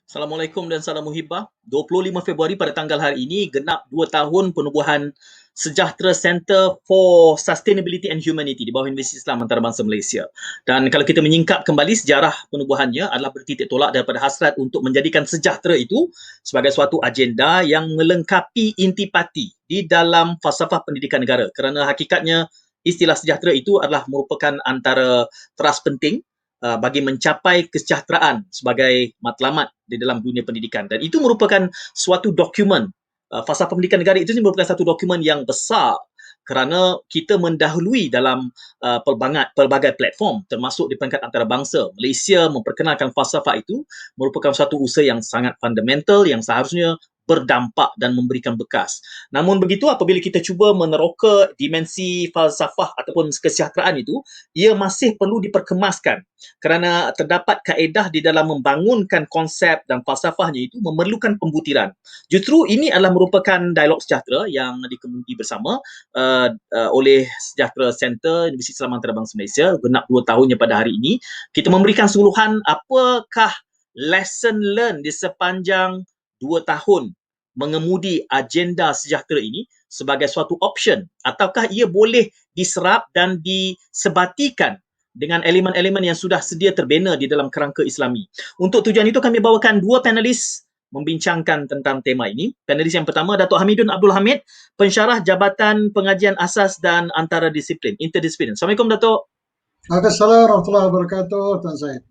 Assalamualaikum dan salam muhibah. 25 Februari pada tanggal hari ini genap 2 tahun penubuhan Sejahtera Center for Sustainability and Humanity di bawah Universiti Islam Antarabangsa Malaysia. Dan kalau kita menyingkap kembali sejarah penubuhannya adalah bertitik tolak daripada hasrat untuk menjadikan sejahtera itu sebagai suatu agenda yang melengkapi intipati di dalam falsafah pendidikan negara. Kerana hakikatnya istilah sejahtera itu adalah merupakan antara teras penting bagi mencapai kesejahteraan sebagai matlamat di dalam dunia pendidikan, dan itu merupakan suatu dokumen, falsafah pendidikan negara itu merupakan satu dokumen yang besar kerana kita mendahului dalam pelbagai platform termasuk di peringkat antarabangsa. Malaysia memperkenalkan falsafah itu merupakan satu usaha yang sangat fundamental yang seharusnya berdampak dan memberikan bekas. Namun begitu, apabila kita cuba meneroka dimensi falsafah ataupun kesejahteraan itu, ia masih perlu diperkemaskan kerana terdapat kaedah di dalam membangunkan konsep dan falsafahnya itu memerlukan pembutiran. Justru ini adalah merupakan dialog sejahtera yang dikemudikan bersama oleh Sejahtera Center Universiti Islam Antarabangsa Malaysia genap 2 tahunnya pada hari ini. Kita memberikan suluhan apakah lesson learn di sepanjang 2 tahun mengemudi agenda sejahtera ini sebagai suatu option, ataukah ia boleh diserap dan disebatikan dengan elemen-elemen yang sudah sedia terbina di dalam kerangka Islami. Untuk tujuan itu kami bawakan dua panelis membincangkan tentang tema ini. Panelis yang pertama, Datuk Hamidun Abdul Hamid, pensyarah Jabatan Pengajian Asas dan Antardisiplin, Interdisiplin. Assalamualaikum, Datuk. Waalaikumsalam warahmatullahi wabarakatuh, Tuan Syed.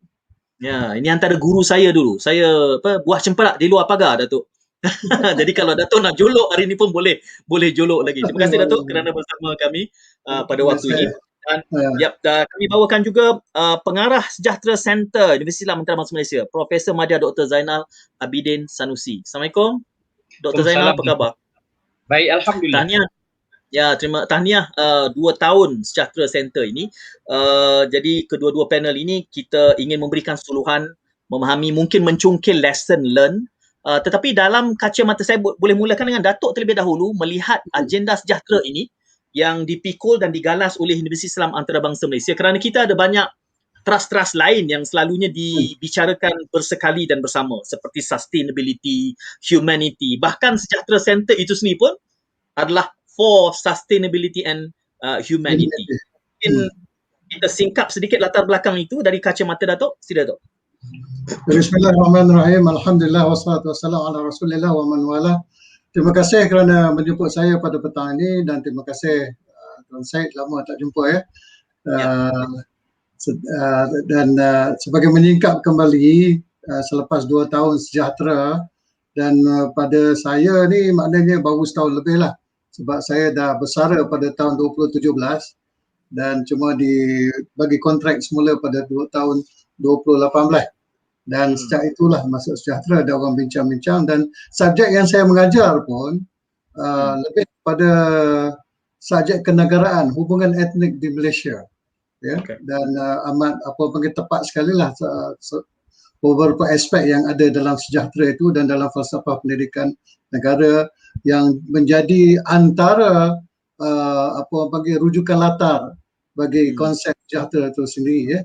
Ya, ini antara guru saya dulu. Saya buah cempedak di luar pagar, Datuk. Jadi kalau Datuk nak jolok hari ini pun boleh jolok lagi. Terima kasih, Datuk, kerana bersama kami pada waktu ini. Dan kami bawakan juga pengarah Sejahtera Center Universiti Islam Antarabangsa Malaysia, Profesor Madya Dr. Zainal Abidin Sanusi. Assalamualaikum, Dr. Zainal, apa khabar? Baik, alhamdulillah. Tahniah. Ya, tahniah 2 tahun Sejahtera Center ini. Jadi kedua-dua panel ini kita ingin memberikan suluhan, memahami, mungkin mencungkil lesson learn. Tetapi dalam kacamata saya boleh mulakan dengan Datuk terlebih dahulu melihat agenda sejahtera ini yang dipikul dan digalas oleh Universiti Islam Antarabangsa Malaysia, kerana kita ada banyak trust-trust lain yang selalunya dibicarakan bersekali dan bersama seperti sustainability, humanity, bahkan Sejahtera Center itu sendiri pun adalah for sustainability and humanity. Mungkin kita singkap sedikit latar belakang itu dari kacamata Datuk. Sila, Datuk. Bismillahirrahmanirrahim. Alhamdulillah wassalatu wassalamu ala Rasulillah wa man wala. Terima kasih kerana menjemput saya pada petang ini, dan terima kasih Tuan Syed, lama tak jumpa ya. Dan sebagai menyingkap kembali selepas 2 tahun sejahtera, dan pada saya ni maknanya baru setahun lebih lah, sebab saya dah bersara pada tahun 2017 dan cuma dibagi kontrak semula pada tahun 2018. Dan sejak itulah masuk sejahtera, ada orang bincang-bincang, dan subjek yang saya mengajar pun lebih pada subjek kenegaraan, hubungan etnik di Malaysia. Ya, dan amat tepat sekali lah beberapa aspek yang ada dalam sejahtera itu dan dalam falsafah pendidikan negara yang menjadi antara rujukan latar bagi konsep sejahtera itu sendiri ya.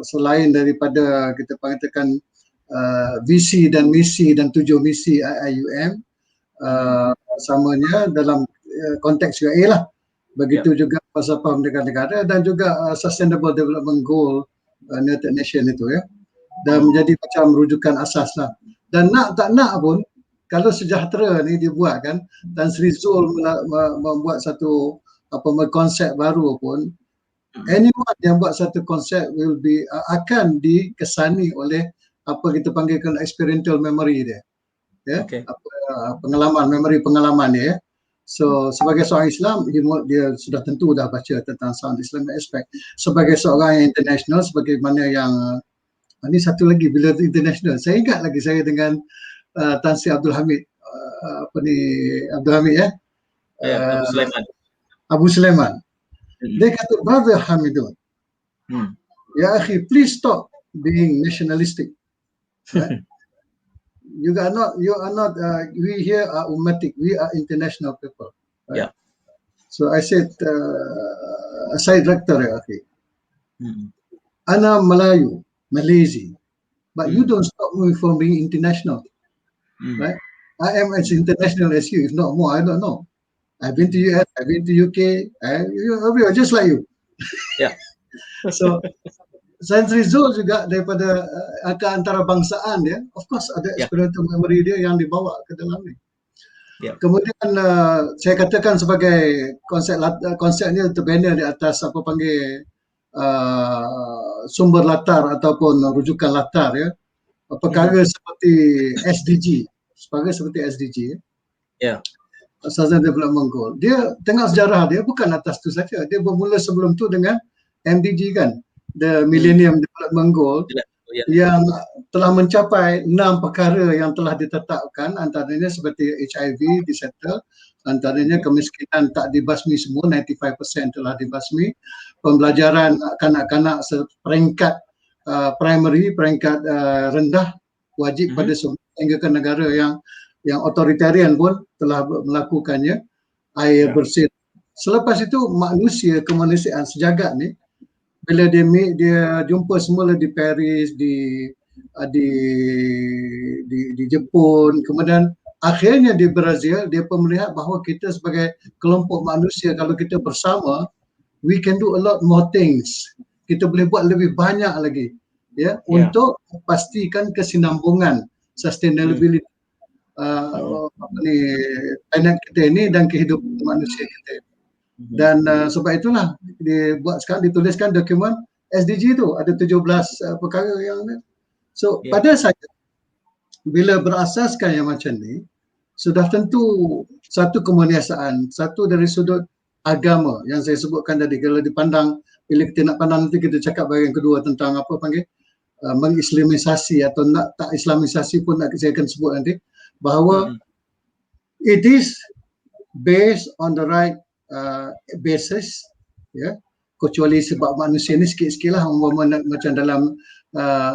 Selain daripada kita panggilkan visi dan misi dan 7 misi IIUM, samanya dalam konteks UAE lah. Begitu juga falsafah pendidikan negara dan juga Sustainable Development Goal United Nations itu ya. Dan menjadi macam rujukan asas lah. Dan nak tak nak pun, kalau sejahtera ni dibuat kan, dan Sri Zul membuat satu konsep baru pun, anyone yang buat satu konsep akan dikesani oleh apa kita panggilkan experiential memory dia. Ya, memori pengalaman dia ya. So sebagai seorang Islam, dia sudah tentu dah baca tentang sound Islamic aspect. Sebagai seorang yang international, sebagaimana yang ini satu lagi, bila international, saya ingat lagi saya dengan Tan Sri Abdul Hamid, Abdul Hamid ya, Abu Sulaiman. Abu Sulaiman. Dia kata, Brother Hamidun, ya akhi, please stop being nationalistic. Right? You are not. We here are ummatic. We are international people. Right? Yeah. So I said, saya director ya, akhi. Ana Melayu, Malaysia. but you don't stop me from being international, right? I am as international as you, if not more. I don't know. I've been to US, I've been to UK, everywhere, just like you. Yeah. So Santri Zul juga daripada keantarabangsaan dia, of course ada experiential memory dia yang dibawa ke dalam ni. Kemudian saya katakan sebagai konsepnya terbina di atas apa panggil sumber latar ataupun rujukan latar, ya. Perkara seperti SDG, Sustainable Development Goal. Dia tengah sejarah dia bukan atas tu saja. Dia bermula sebelum tu dengan MDG kan, the Millennium Development Goal, yang telah mencapai 6 perkara yang telah ditetapkan, antaranya seperti HIV disettle, antaranya kemiskinan tak dibasmi semua, 95% telah dibasmi, pembelajaran kanak-kanak seperingkat primary, peringkat rendah wajib pada semua, hingga ke negara yang otoritarian pun telah melakukannya, air bersih. Selepas itu manusia, kemanusiaan sejagat ni, bila dia jumpa semula di Paris, di Jepun, kemudian akhirnya di Brazil, dia pun melihat bahawa kita sebagai kelompok manusia, kalau kita bersama, we can do a lot more things. Kita boleh buat lebih banyak lagi, ya, untuk pastikan kesinambungan sustainability planet kita ini dan kehidupan manusia kita. Dan sebab itulah dituliskan dokumen SDG itu, ada 17 perkara yang pada saya, bila berasaskan yang macam ni, sudah tentu satu kemuliaan, satu dari sudut agama yang saya sebutkan tadi. Kalau dipandang, bila kita nak pandang, nanti kita cakap bahagian kedua tentang apa panggil mengislamisasi atau nak tak islamisasi pun saya akan sebut nanti, bahawa it is based on the right basis, ya, kecuali sebab manusia ni sikit-sikit lah, macam dalam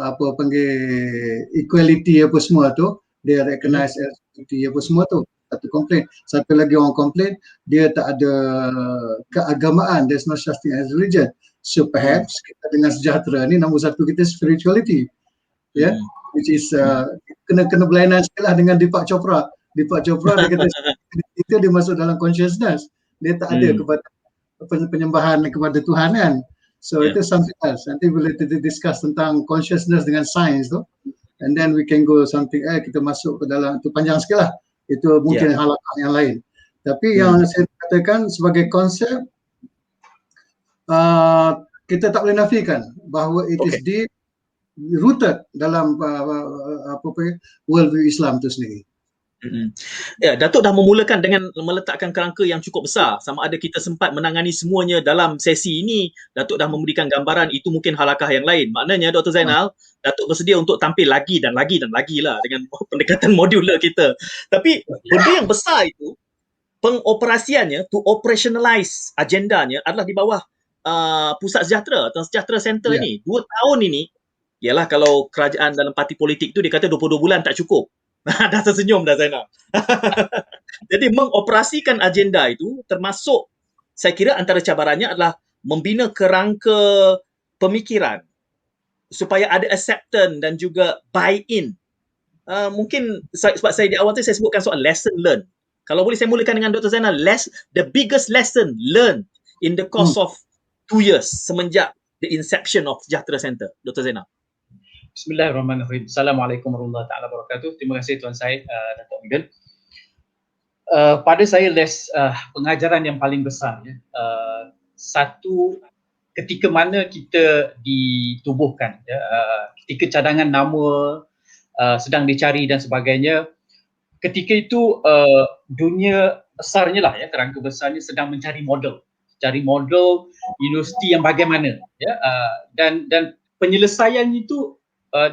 apa panggil equality apa semua tu, dia recognize equality apa semua tu, satu komplain. Satu lagi orang komplain, dia tak ada keagamaan, there's no such thing as religion. So perhaps kita dengan sejahtera ni, nombor satu kita spirituality, ya, which is kena berlainan sikit lah dengan Deepak Chopra. Deepak Chopra dia kata itu dia masuk dalam consciousness, dia tak ada kepada penyembahan kepada Tuhan kan. So itu something else. Nanti bila kita discuss tentang consciousness dengan science tu, and then we can go something, kita masuk ke dalam, itu panjang sikit lah, itu mungkin halaman yang lain. Tapi yang saya katakan sebagai konsep, kita tak boleh nafikan bahawa it is deep rooted dalam worldview Islam itu sendiri. Ya, Datuk dah memulakan dengan meletakkan kerangka yang cukup besar. Sama ada kita sempat menangani semuanya dalam sesi ini, Datuk dah memberikan gambaran, itu mungkin halakah yang lain. Maknanya Dr. Zainal, Datuk bersedia untuk tampil lagi dan lagi dan lagi lah dengan pendekatan modular kita. Tapi benda yang besar itu, pengoperasiannya, to operationalize agendanya adalah di bawah Pusat Sejahtera atau Sejahtera Center ni. 2 tahun ini, ialah kalau kerajaan dalam parti politik tu dia kata 22 bulan tak cukup. Dah tersenyum dah Zainal. Jadi mengoperasikan agenda itu, termasuk saya kira antara cabarannya adalah membina kerangka pemikiran supaya ada acceptance dan juga buy-in. Mungkin sebab saya di awal tu saya sebutkan soal lesson learned. Kalau boleh saya mulakan dengan Dr. Zainal, the biggest lesson learned in the course of 2 years semenjak the inception of Sejahtera Center, Dr. Zainal. Bismillahirrahmanirrahim. Assalamualaikum warahmatullahi wabarakatuh. Terima kasih Tuan Syed, Datuk Miguel. Pada saya pengajaran yang paling besar, satu, ketika mana kita ditubuhkan, ketika cadangan nama sedang dicari dan sebagainya, ketika itu dunia besarnya lah, kerangka besarnya sedang mencari model universiti yang bagaimana, dan penyelesaian itu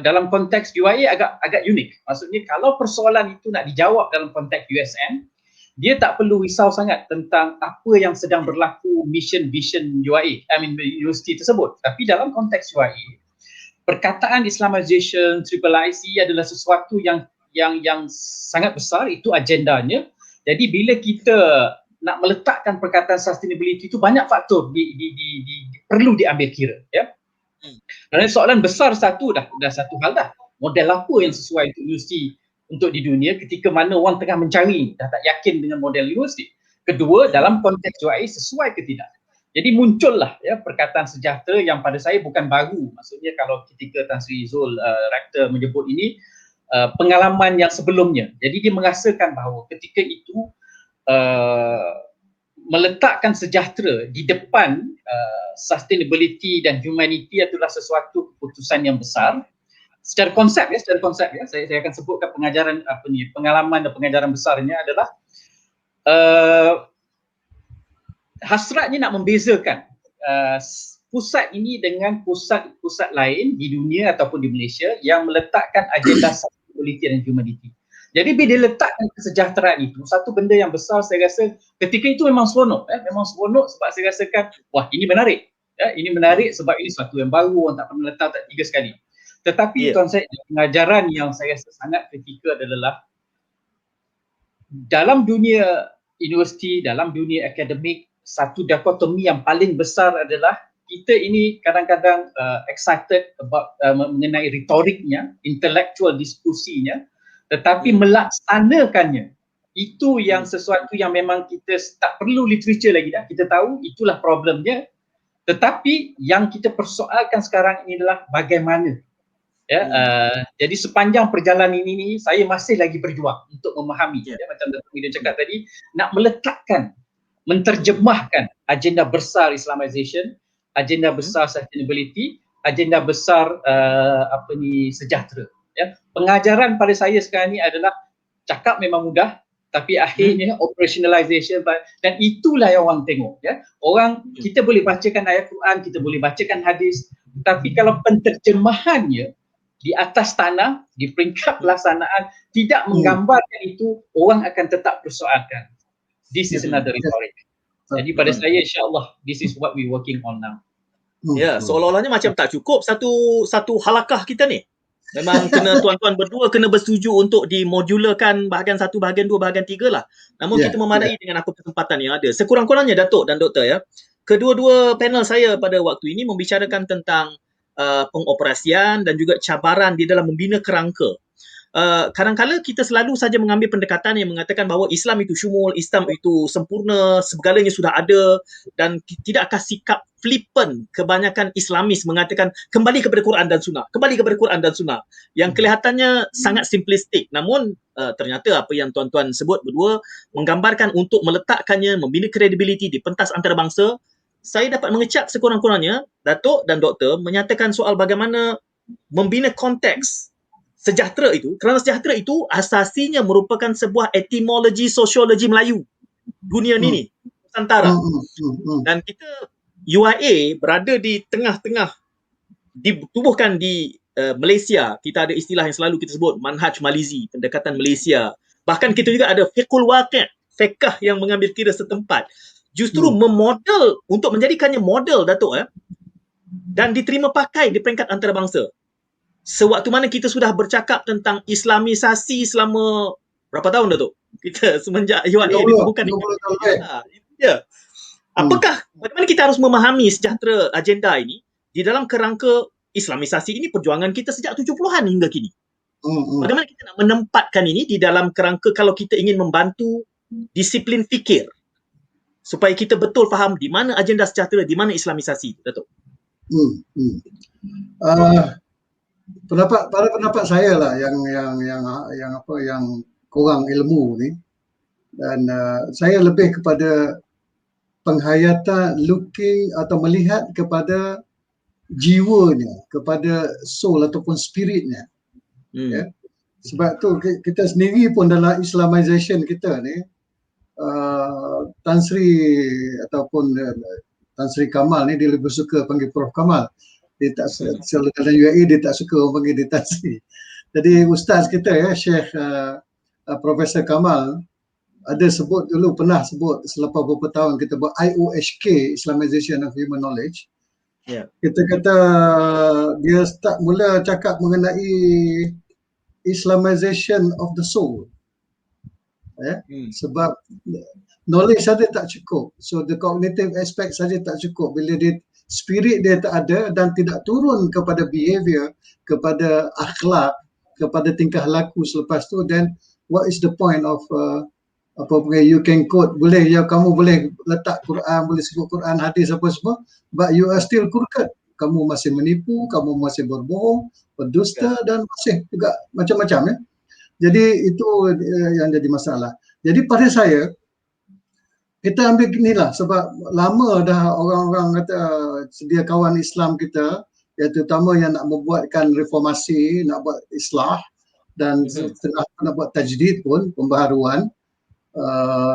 dalam konteks UIA agak unik. Maksudnya kalau persoalan itu nak dijawab dalam konteks USN, dia tak perlu risau sangat tentang apa yang sedang berlaku mission vision UIA, universiti tersebut. Tapi dalam konteks UIA, perkataan Islamization, IIIC adalah sesuatu yang sangat besar, itu agendanya. Jadi bila kita nak meletakkan perkataan sustainability itu, banyak faktor perlu diambil kira, ya. Dan soalan besar dah satu hal dah. model apa yang sesuai untuk universiti untuk di dunia ketika mana orang tengah mencari, dah tak yakin dengan model universiti. Kedua, dalam konteks UIA sesuai ke tidak. Jadi muncullah ya perkataan sejahtera yang pada saya bukan baru. Maksudnya kalau ketika Tan Sri Zul Rektor menyebut ini pengalaman yang sebelumnya. Jadi dia merasakan bahawa ketika itu meletakkan sejahtera di depan sustainability dan humanity adalah sesuatu keputusan yang besar. Secara konsep ya, saya akan sebutkan pengalaman dan pengajaran besarnya adalah hasratnya nak membezakan pusat ini dengan pusat-pusat lain di dunia ataupun di Malaysia yang meletakkan agenda sustainability dan humanity. Jadi bila dia letakkan kesejahteraan itu, satu benda yang besar saya rasa ketika itu memang seronok. Memang seronok sebab saya rasakan, wah ini menarik. Ini menarik sebab ini sesuatu yang baru, orang tak pernah letak 3 sekali. Tetapi konsep pengajaran yang saya rasa sangat kritikal adalah dalam dunia universiti, dalam dunia akademik, satu dikotomi yang paling besar adalah kita ini kadang-kadang excited about mengenai retoriknya, intellectual diskusinya, tetapi melaksanakannya itu yang sesuatu yang memang kita tak perlu literature lagi dah. Kita tahu itulah problemnya, tetapi yang kita persoalkan sekarang ini adalah bagaimana. Jadi sepanjang perjalanan ini saya masih lagi berjuang untuk memahami macam Dr. Midun cakap tadi, nak meletakkan, menterjemahkan agenda besar Islamization, agenda besar sustainability, agenda besar sejahtera. Pengajaran pada saya sekarang ni adalah cakap memang mudah, tapi akhirnya operationalization, dan itulah yang orang tengok. Orang, kita boleh bacakan ayat Quran, kita boleh bacakan hadis, tapi kalau penterjemahannya di atas tanah, di peringkat pelaksanaan tidak menggambarkan itu, orang akan tetap persoalkan. This is another rhetoric. Jadi pada saya insya-Allah this is what we working on now. Ya, seolah-olahnya macam tak cukup satu halakah kita ni. Memang kena tuan-tuan berdua kena bersetuju untuk dimodularkan bahagian 1, bahagian 2, bahagian 3 lah. Namun kita memadai dengan apa kesempatan yang ada. Sekurang-kurangnya Datuk dan Doktor ya, kedua-dua panel saya pada waktu ini membicarakan tentang pengoperasian dan juga cabaran di dalam membina kerangka. Kadang-kadang kita selalu saja mengambil pendekatan yang mengatakan bahawa Islam itu syumul, Islam itu sempurna, segalanya sudah ada, dan tidakkah sikap flippant kebanyakan Islamis mengatakan kembali kepada Quran dan Sunnah, kembali kepada Quran dan Sunnah, yang kelihatannya sangat simplistik. Namun ternyata apa yang tuan-tuan sebut berdua menggambarkan untuk meletakkannya, membina kredibiliti di pentas antarabangsa. Saya dapat mengecap sekurang-kurangnya Datuk dan Doktor menyatakan soal bagaimana membina konteks sejahtera itu, kerana sejahtera itu asasinya merupakan sebuah etimologi sosiologi Melayu dunia ni Nusantara. Dan kita UIA berada di tengah-tengah, ditubuhkan di Malaysia. Kita ada istilah yang selalu kita sebut manhaj Malizi, pendekatan Malaysia. Bahkan kita juga ada fiqhul waqi', fiqh yang mengambil kira setempat. Justru memodel untuk menjadikannya model Datuk dan diterima pakai di peringkat antarabangsa. Sewaktu mana kita sudah bercakap tentang Islamisasi selama berapa tahun Datuk? Kita semenjak UIA ditubuhkan. Apakah bagaimana kita harus memahami sejahtera agenda ini di dalam kerangka Islamisasi ini perjuangan kita sejak 70-an hingga kini? Bagaimana kita nak menempatkan ini di dalam kerangka kalau kita ingin membantu disiplin fikir supaya kita betul faham di mana agenda sejahtera, di mana Islamisasi, Datuk? Pendapat saya lah yang kurang ilmu ni, dan saya lebih kepada penghayatan looking atau melihat kepada jiwanya, kepada soul ataupun spiritnya. Sebab tu kita sendiri pun dalam Islamization kita ni, Tan Sri ataupun Tan Sri Kamal ni dia lebih suka panggil Prof Kamal. Dia tak selalu dalam UIA dia tak suka orang panggil dia Tan Sri. Jadi ustaz kita Syekh Profesor Kamal ada sebut dulu, pernah sebut selepas beberapa tahun kita buat IOHK, Islamization of Human Knowledge. Kita kata dia start mula cakap mengenai Islamization of the soul. Sebab knowledge saja tak cukup, so the cognitive aspect saja tak cukup. Bila dia spirit dia tak ada dan tidak turun kepada behavior, kepada akhlak, kepada tingkah laku selepas tu, then what is the point of you can quote, boleh ya, kamu boleh letak Quran, boleh sebut Quran, hadis apa semua, but you are still crooked. Kamu masih menipu, kamu masih berbohong, berdusta, dan masih juga macam-macam ya. Jadi itu yang jadi masalah. Jadi pada saya, kita ambil inilah, sebab lama dah orang-orang kata sedia kawan Islam kita, ya, terutama yang nak membuatkan reformasi, nak buat islah, dan setengah nak buat tajdid pun, pembaharuan.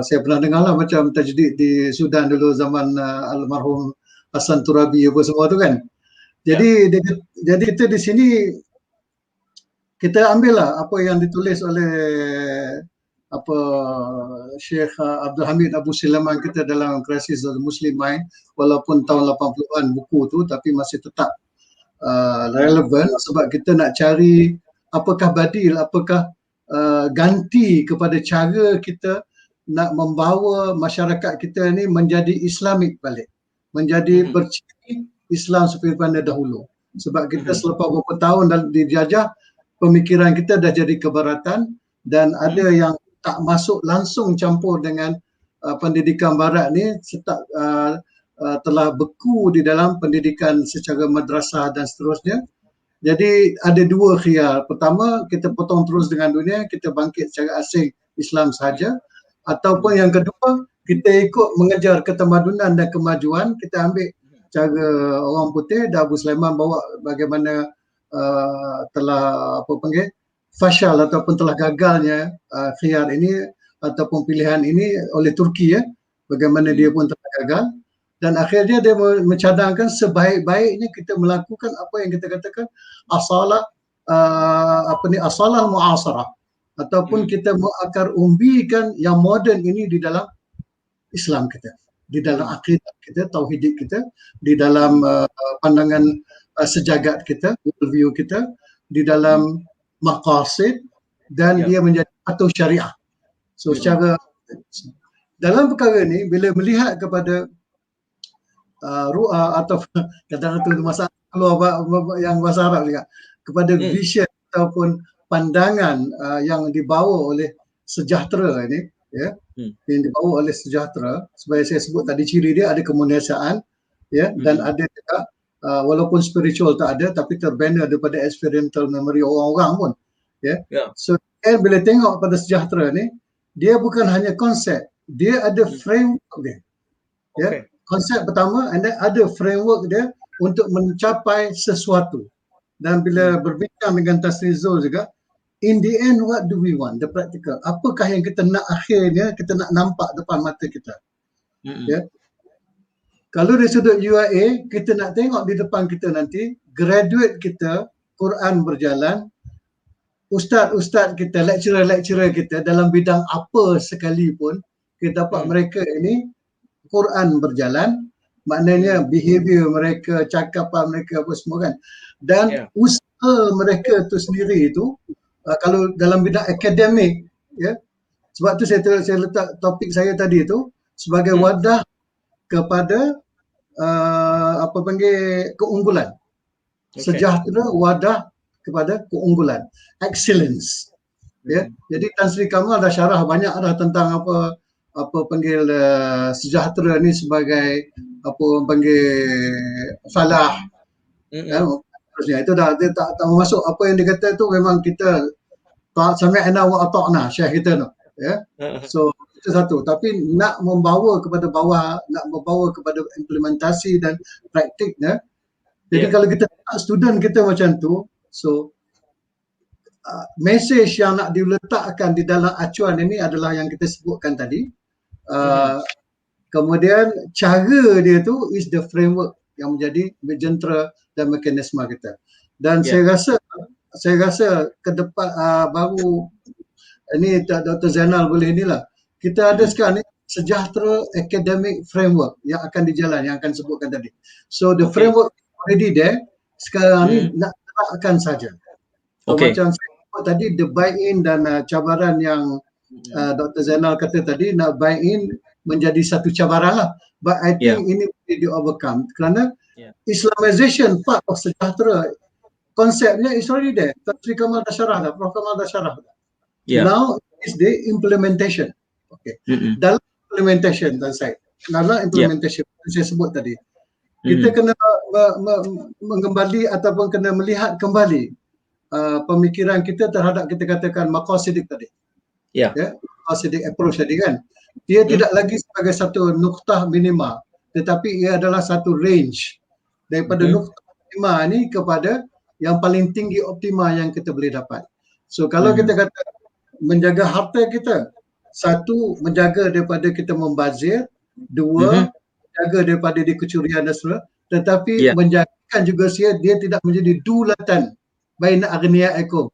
Saya pernah dengar lah macam tajdid di Sudan dulu zaman almarhum Hassan Turabi apa semua tu kan. Jadi jadi itu di sini kita ambil lah apa yang ditulis oleh Syekh Abdul Hamid Abu Sulaiman kita dalam Crisis of the Muslim Mind, walaupun tahun 80-an buku tu, tapi masih tetap relevan sebab kita nak cari apakah badil, apakah ganti kepada cara kita nak membawa masyarakat kita ni menjadi Islamik balik, menjadi berciri Islam seperti mana dahulu. Sebab kita selepas beberapa tahun dijajah, pemikiran kita dah jadi kebaratan, dan ada yang tak masuk langsung campur dengan pendidikan barat ni, telah beku di dalam pendidikan secara madrasah dan seterusnya. Jadi ada dua khiyar. Pertama, kita potong terus dengan dunia, kita bangkit secara asing Islam sahaja. Ataupun yang kedua, kita ikut mengejar ketamadunan dan kemajuan, kita ambil cara orang putih, dan Abu Sulaiman bawa bagaimana telah fashal ataupun telah gagalnya khiyar ini ataupun pilihan ini oleh Turki ya, bagaimana dia pun telah gagal, dan akhirnya dia mencadangkan sebaik-baiknya kita melakukan apa yang kita katakan asalah asalah muasarah, ataupun kita mengakar umbikan yang moden ini di dalam Islam kita, di dalam akidah kita, tauhid kita, di dalam pandangan sejagat kita, worldview kita, di dalam maqasid, dan dia menjadi patuh syariah. So secara dalam perkara ni, bila melihat kepada ru'ah atau kadang-kadang masalah keluar yang bahasa Arab juga, kepada vision ataupun pandangan yang dibawa oleh sejahtera ini, ya, yang dibawa oleh sejahtera, sebagai saya sebut tadi, ciri dia ada kemunisaan, ya, dan ada juga walaupun spiritual tak ada, tapi terbina daripada experiential memory orang-orang pun, ya. So bila tengok pada sejahtera ni, dia bukan hanya konsep, dia ada framework dia, ya. Konsep pertama, and then ada framework dia untuk mencapai sesuatu. Dan bila berbincang dengan Tasri Zul juga, in the end, what do we want? The practical. Apakah yang kita nak akhirnya, kita nak nampak depan mata kita. Ya. Kalau dari sudut UIA, kita nak tengok di depan kita nanti, graduate kita, Quran berjalan, ustaz-ustaz kita, lecturer-lecturer kita dalam bidang apa sekalipun, kita dapat mereka ini Quran berjalan, maknanya behavior mereka, cakapan mereka apa semua kan. Dan usaha mereka tu sendiri itu, kalau dalam bidang akademik, ya, sebab tu saya letak topik saya tadi itu sebagai wadah kepada keunggulan. Sejahtera wadah kepada keunggulan, excellence. Ya, jadi Tan Sri Kamal dah syarah banyak dah tentang sejahtera ni sebagai falah. Itu dah dia tak masuk apa yang dia kata tu, memang kita sami'na wa ata'na syekh kita tu, ya. So itu satu, tapi nak membawa kepada bawah, nak membawa kepada implementasi dan praktiknya. Jadi kalau kita student kita macam tu, so message yang nak diletakkan di dalam acuan ini adalah yang kita sebutkan tadi. Kemudian cara dia tu is the framework yang menjadi jentera dan mekanisme kita. Dan saya rasa ke depan baru ini Dr. Zainal boleh inilah. Kita ada sekarang ni sejahtera academic framework yang akan dijalan, yang akan sebutkan tadi. So the framework already there, sekarang ni nak terapkan saja. So, macam saya sebut tadi, the buy-in dan cabaran yang Dr. Zainal kata tadi, nak buy-in menjadi satu cabaran lah. But I think ini boleh di overcome kerana Islamization part of sejahtera konsepnya is already there. Tan Sri Kamal dah syarah dah, Prof Kamal dah syarah dah. Ya. Now is the implementation. Okay. Dalam implementation, saya sebut tadi, kita kena mengembali ataupun kena melihat kembali pemikiran kita terhadap kita katakan maqasidik tadi. Ya. Maqasidik approach tadi kan. Dia tidak lagi sebagai satu nuktah minima, tetapi ia adalah satu range daripada nuktah minima ni kepada yang paling tinggi optima yang kita boleh dapat. So kalau kita kata menjaga harta kita, satu, menjaga daripada kita membazir, dua, menjaga daripada dikecurian dan sebagainya, tetapi menjadikan juga dia tidak menjadi dulatan baina aghniyaikum,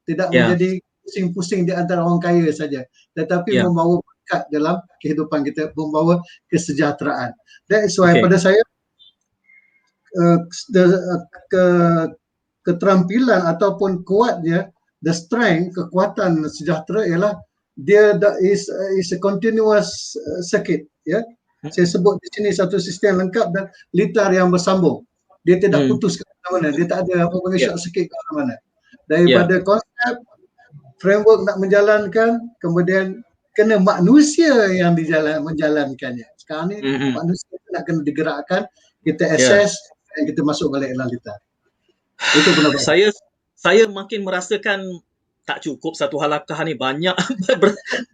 tidak menjadi pusing-pusing di antara orang kaya saja, tetapi membawa berkat dalam kehidupan kita, membawa kesejahteraan. That is why pada saya keterampilan ataupun kuatnya, the strength, kekuatan sejahtera ialah dia is a continuous circuit, ya. Saya sebut di sini satu sistem lengkap dan litar yang bersambung. Dia tidak putus ke mana-mana, dia tak ada apa-apa short circuit ke mana-mana. Daripada konsep, framework nak menjalankan, kemudian kena manusia yang menjalankannya. Sekarang ni manusia nak kena digerakkan, kita assess dan kita masuk balik dalam litar. Itu pendapat saya makin merasakan tak cukup satu halakah ni, banyak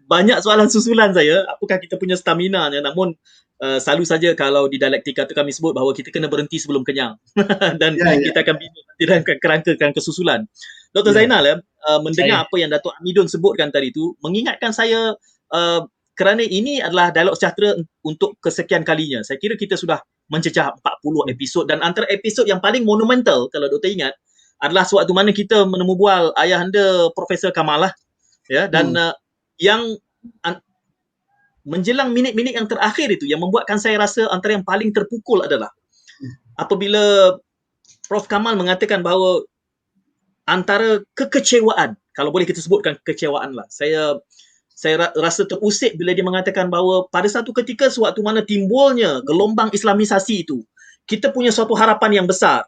banyak soalan susulan saya. Apakah kita punya stamina nya? Namun selalu saja kalau di dialektika tu kami sebut bahawa kita kena berhenti sebelum kenyang. Dan kita akan bingung dalam kerangka susulan. Dr. Zainal mendengar apa yang Datuk Hamidun sebutkan tadi tu, mengingatkan saya kerana ini adalah dialog sejahtera untuk kesekian kalinya. Saya kira kita sudah mencecah 40 episod, dan antara episod yang paling monumental kalau Doktor ingat adalah sewaktu mana kita menemu bual ayahanda Profesor Kamal lah, ya, dan yang menjelang minit-minit yang terakhir itu yang membuatkan saya rasa antara yang paling terpukul adalah apabila Prof Kamal mengatakan bahawa antara kekecewaan, kalau boleh kita sebutkan kekecewaan lah, saya rasa terusik bila dia mengatakan bahawa pada satu ketika sewaktu mana timbulnya gelombang Islamisasi itu, kita punya suatu harapan yang besar.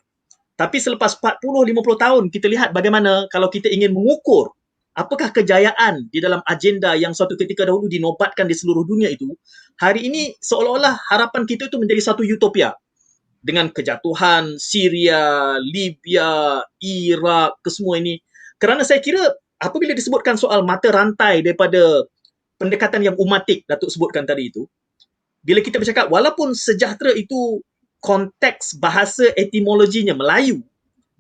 Tapi selepas 40-50 tahun, kita lihat bagaimana kalau kita ingin mengukur apakah kejayaan di dalam agenda yang suatu ketika dahulu dinobatkan di seluruh dunia itu, hari ini seolah-olah harapan kita itu menjadi satu utopia. Dengan kejatuhan Syria, Libya, Iraq, kesemua ini. Kerana saya kira apabila disebutkan soal mata rantai daripada pendekatan yang umatik, Datuk sebutkan tadi itu, bila kita bercakap walaupun sejahtera itu konteks bahasa etimologinya Melayu,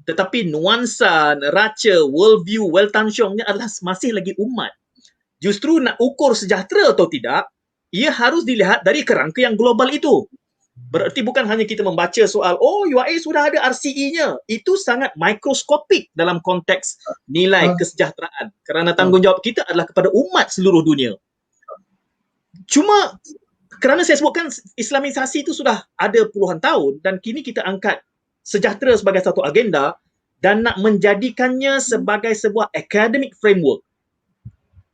tetapi nuansa, neraca, worldview, weltansiongnya adalah masih lagi umat. Justru nak ukur sejahtera atau tidak, ia harus dilihat dari kerangka yang global itu. Berarti bukan hanya kita membaca soal, UAE sudah ada RCE-nya. Itu sangat mikroskopik dalam konteks nilai kesejahteraan. Kerana tanggungjawab kita adalah kepada umat seluruh dunia. Cuma kerana saya sebutkan Islamisasi itu sudah ada puluhan tahun, dan kini kita angkat sejahtera sebagai satu agenda dan nak menjadikannya sebagai sebuah academic framework.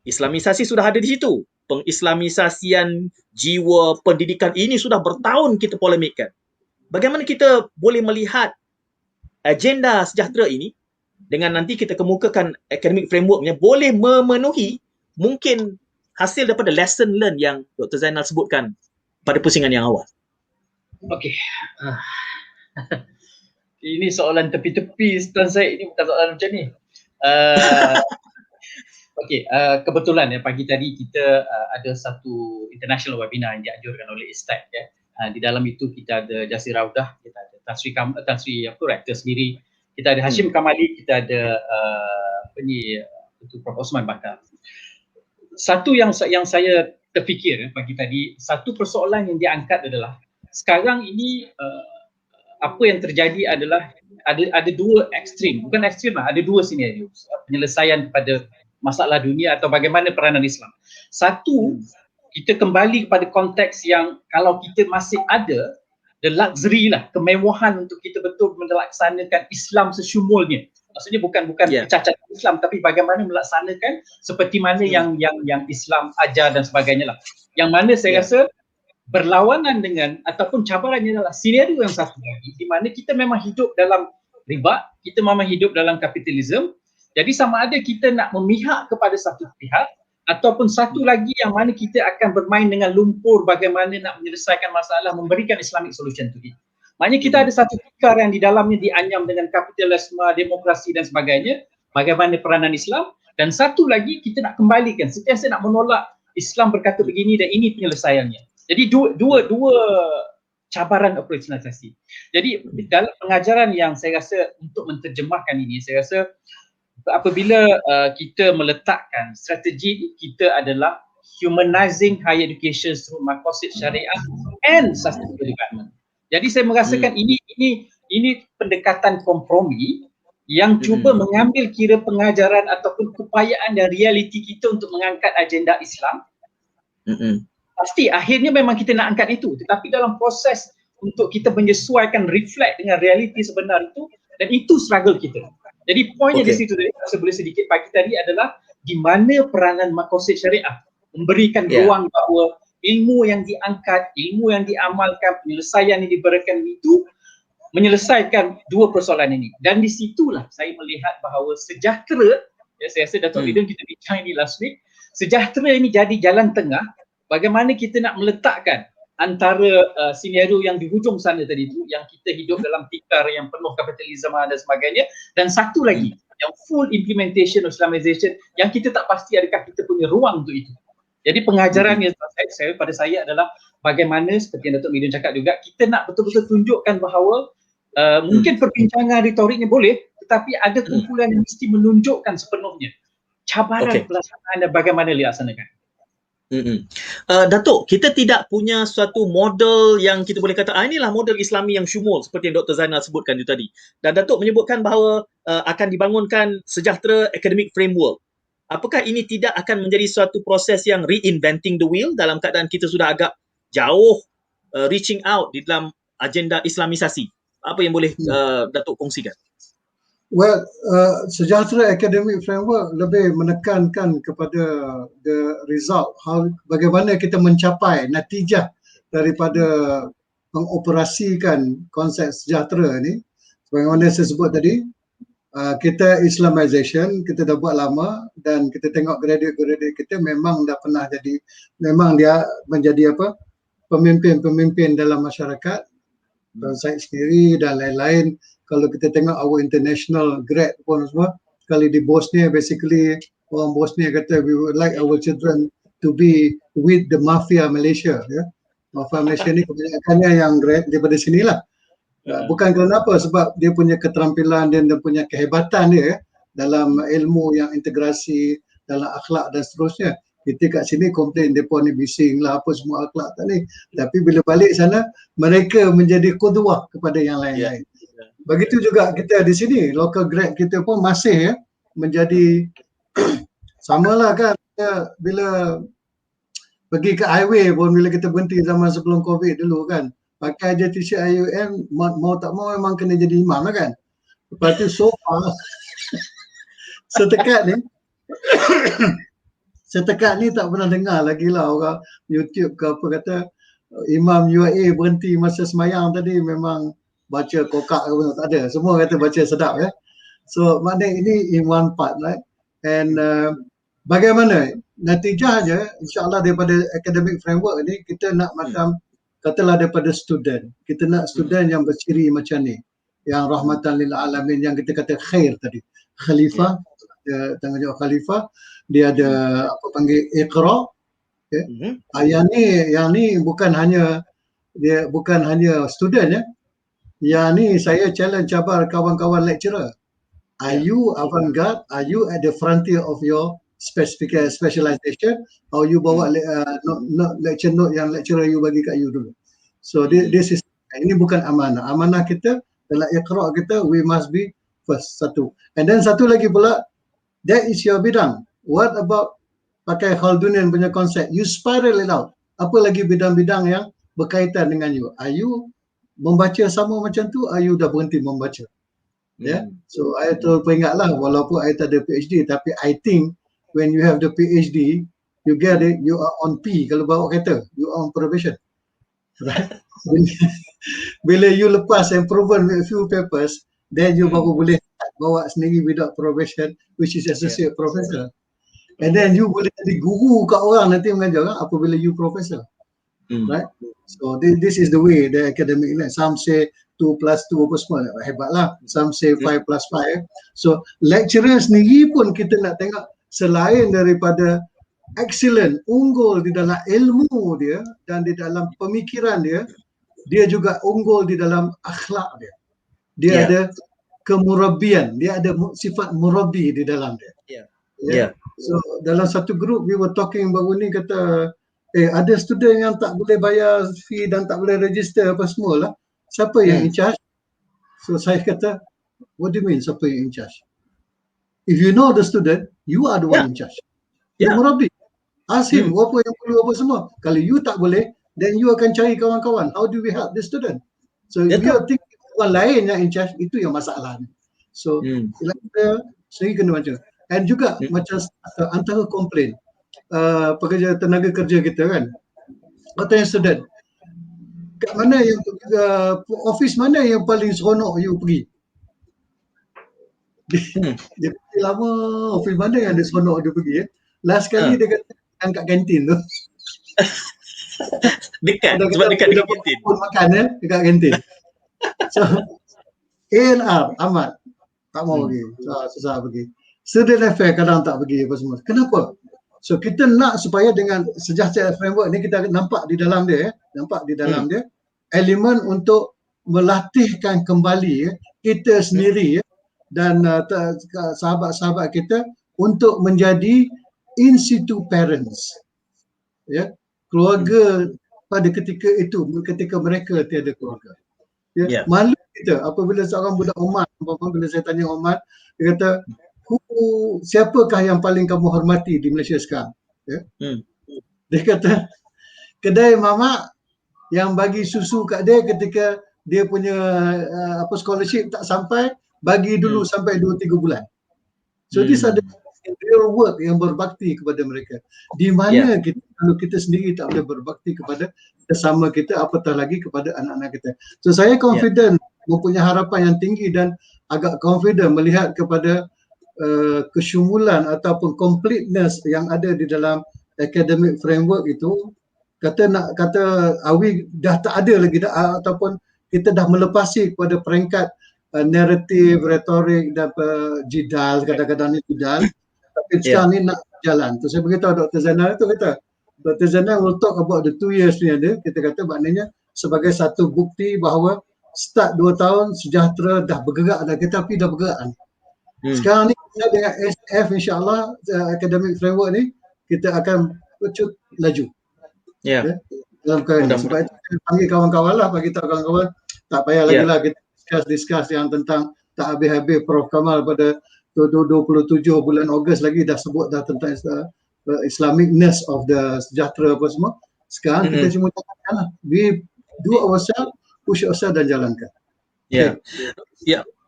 Islamisasi sudah ada di situ. Pengislamisasian jiwa pendidikan ini sudah bertahun kita polemikkan. Bagaimana kita boleh melihat agenda sejahtera ini dengan nanti kita kemukakan academic frameworknya boleh memenuhi mungkin hasil daripada lesson learn yang Dr. Zainal sebutkan pada pusingan yang awal. Okey. Ini soalan tepi-tepi, Tuan Syed. Ini bukan soalan macam ni. Okey, kebetulan pagi tadi kita ada satu international webinar yang dianjurkan oleh ISTAC, ya. Di dalam itu kita ada Jasir Raudah, kita ada Tan Sri Rektor sendiri, kita ada Hashim Kamali, kita ada Prof Osman Bakar. Satu yang saya terfikir pagi tadi, satu persoalan yang diangkat adalah sekarang ini apa yang terjadi adalah ada dua ekstrim, bukan ekstrim lah, ada dua senario penyelesaian pada masalah dunia atau bagaimana peranan Islam. Satu, kita kembali kepada konteks yang kalau kita masih ada the luxury lah, kemewahan untuk kita betul melaksanakan Islam sesyumulnya. Maksudnya bukan cacat Islam, tapi bagaimana melaksanakan seperti mana yang Islam ajar dan sebagainya lah. Yang mana saya rasa berlawanan dengan ataupun cabarannya adalah senario yang satu lagi, di mana kita memang hidup dalam riba, kita memang hidup dalam kapitalisme. Jadi sama ada kita nak memihak kepada satu pihak ataupun satu lagi yang mana kita akan bermain dengan lumpur bagaimana nak menyelesaikan masalah, memberikan Islamic solution to it. Maknanya kita ada satu fikar yang di dalamnya dianyam dengan kapitalisme, demokrasi dan sebagainya, bagaimana peranan Islam, dan satu lagi kita nak kembalikan, sentiasa nak menolak Islam berkata begini dan ini penyelesaiannya. Jadi dua cabaran operasionalisasi. Jadi dalam pengajaran yang saya rasa untuk menterjemahkan ini, saya rasa apabila kita meletakkan strategi kita adalah humanizing higher education through maqasid syariah and sustainable development. Jadi saya merasakan ini pendekatan kompromi yang cuba mengambil kira pengajaran ataupun keupayaan dan realiti kita untuk mengangkat agenda Islam. Pasti akhirnya memang kita nak angkat itu, tetapi dalam proses untuk kita menyesuaikan, reflect dengan realiti sebenar itu, dan itu struggle kita. Jadi poinnya di situ, saya boleh sedikit pagi tadi adalah di mana peranan maqasid syariah memberikan ruang bahawa ilmu yang diangkat, ilmu yang diamalkan, penyelesaian yang diberikan itu menyelesaikan dua persoalan ini. Dan di situlah saya melihat bahawa sejahtera, saya rasa Datuk Midun kita bincang ini last week, sejahtera ini jadi jalan tengah bagaimana kita nak meletakkan antara sinario yang di hujung sana tadi itu, yang kita hidup dalam tikar yang penuh kapitalisme dan sebagainya, dan satu lagi yang full implementation of Islamization yang kita tak pasti adakah kita punya ruang untuk itu. Jadi pengajaran yang pada saya adalah bagaimana seperti yang Datuk Midun cakap juga, kita nak betul-betul tunjukkan bahawa mungkin perbincangan retoriknya boleh, tetapi ada kumpulan yang mesti menunjukkan sepenuhnya cabaran pelaksanaan dan bagamana dilaksanakan. Datuk, kita tidak punya suatu model yang kita boleh kata inilah model Islami yang syumul seperti yang Dr. Zainal sebutkan itu tadi. Dan Datuk menyebutkan bahawa akan dibangunkan sejahtera academic framework. Apakah ini tidak akan menjadi suatu proses yang reinventing the wheel dalam keadaan kita sudah agak jauh reaching out di dalam agenda Islamisasi? Apa yang boleh Datuk kongsikan? Well, sejahtera academic framework lebih menekankan kepada the result, bagaimana kita mencapai natijah daripada mengoperasikan konsep sejahtera ni. Sebagaimana saya sebut tadi, kita Islamization, kita dah buat lama dan kita tengok graduate-graduate kita memang dah pernah jadi, memang dia menjadi apa, pemimpin-pemimpin dalam masyarakat, saya sendiri dan lain-lain. Kalau kita tengok our international grad pun semua, sekali di Bosnia, basically orang Bosnia kata we would like our children to be with the mafia Malaysia. Mafia Malaysia ni kebanyakannya yang grad daripada sinilah. Bukan kerana apa, sebab dia punya keterampilan dan dia punya kehebatan dia dalam ilmu yang integrasi, dalam akhlak dan seterusnya. Kita kat sini komplain mereka ni bising lah apa semua akhlak tak ni. Tapi bila balik sana, mereka menjadi qudwah kepada yang lain-lain. Begitu juga kita di sini, local grad kita pun masih menjadi samalah kan. Bila pergi ke highway pun, bila kita berhenti zaman sebelum COVID dulu kan, pakai je t-shirt IUM, mau tak mau memang kena jadi imam lah kan. Lepas tu so far setekat ni tak pernah dengar lagi lah orang YouTube ke apa kata imam UAE berhenti masa semayang tadi memang baca kokak ke apa, tak ada. Semua kata baca sedap ya. So maknanya ini in one part, right? And bagaimana natijah je insyaAllah daripada academic framework ni kita nak macam katalah daripada student. Kita nak student yang berciri macam ni. Yang rahmatan lil alamin, yang kita kata khair tadi. Khalifah, tanggungjawab khalifah, dia ada apa panggil iqra. Yang ni bukan hanya student ya. Yang ni saya challenge cabar kawan-kawan lecturer. Are you avant-garde? Are you at the frontier of your specialization? Or you bawa lecture note yang lecturer you bagi kat you dulu. So this is, ini bukan amanah. Amanah kita dalam iqra kita, we must be first, satu. And then satu lagi pula, that is your bidang. What about pakai Khaldunian punya konsep? You spiral it out. Apa lagi bidang-bidang yang berkaitan dengan you? Are you membaca sama macam tu, you dah berhenti membaca. So I terus peringatlah, walaupun I tak ada PhD, tapi I think when you have the PhD, you get it, you are on P, kalau bawa kereta, you are on probation. Right? Bila you lepas and proven with a few papers, then you baru boleh bawa sendiri without probation, which is associate professor. And then you boleh jadi guru kat orang nanti mengajar apabila you professor. Right? So this is the way the academic like. Some say 2 plus 2 apa semua, hebatlah. Some say 5 plus 5. So lecturer sendiri pun kita nak tengok selain daripada excellent, unggul di dalam ilmu dia dan di dalam pemikiran dia, dia juga unggul di dalam akhlak dia. Dia ada kemurabian, dia ada sifat murabi di dalam dia. So dalam satu group we were talking baru ni, kata ada student yang tak boleh bayar fee dan tak boleh register apa semua lah. Siapa yang in charge? So saya kata, what do you mean siapa yang in charge? If you know the student, you are the one in charge. Murabi. Ask him apa yang perlu apa semua. Kalau you tak boleh, then you akan cari kawan-kawan. How do we help the student? So if you think orang lain yang in charge, itu yang masalah. So kita sendiri kena macam. And juga macam antara komplain pekerja tenaga kerja kita kan, atau yang student, kat mana yang office mana yang paling seronok you pergi? Dia pergi lama, office mana yang ada seronok dia pergi last kali dia kata kat kantin tu. Dekat, sebab dekat dengan kantin. Makan dekat kantin. So A&R amat tak mau pergi, susah pergi. Student affair kadang tak pergi apa semua. Kenapa? So kita nak supaya dengan sejahtera framework ni kita nampak di dalam dia, dia elemen untuk melatihkan kembali kita sendiri dan sahabat-sahabat kita untuk menjadi in situ parents. Keluarga pada ketika itu, ketika mereka tiada keluarga. Malu kita apabila seorang budak Oman, bila saya tanya Oman, dia kata, siapakah yang paling kamu hormati di Malaysia sekarang? Dia kata, kedai mamak yang bagi susu kat dia ketika dia punya scholarship tak sampai, bagi dulu sampai 2-3 bulan. So these are the real work yang berbakti kepada mereka. Di mana kita, kalau kita sendiri tak boleh berbakti kepada sesama kita, apatah lagi kepada anak-anak kita. So saya confident, mempunyai harapan yang tinggi dan agak confident melihat kepada kesyumulan ataupun completeness yang ada di dalam academic framework itu. Kata awi dah tak ada lagi ataupun kita dah melepasi kepada peringkat naratif, retorik dan jidal, kadang-kadang ni jidal, tapi sekarang ni nak jalan. Tu saya beritahu Dr. Zainal tu, kata Dr. Zainal will talk about the 2 years ni ada, kita kata maknanya sebagai satu bukti bahawa start 2 tahun sejahtera dah bergerak dah, tetapi dah bergerak. Sekarang ni kita dengan SF insyaAllah academic framework ni kita akan laju. Dalam perkara ni. Sebab itu kita panggil kawan-kawan lah, bagi tahu kawan-kawan tak payah lagi lah kita discuss yang tentang tak habis-habis. Prof Kamal pada 27 bulan Ogos lagi dah sebut dah tentang Islamicness of the sejahtera apa semua. Sekarang kita cuma cakapkan lah, we do ourselves, push ourselves dan jalankan.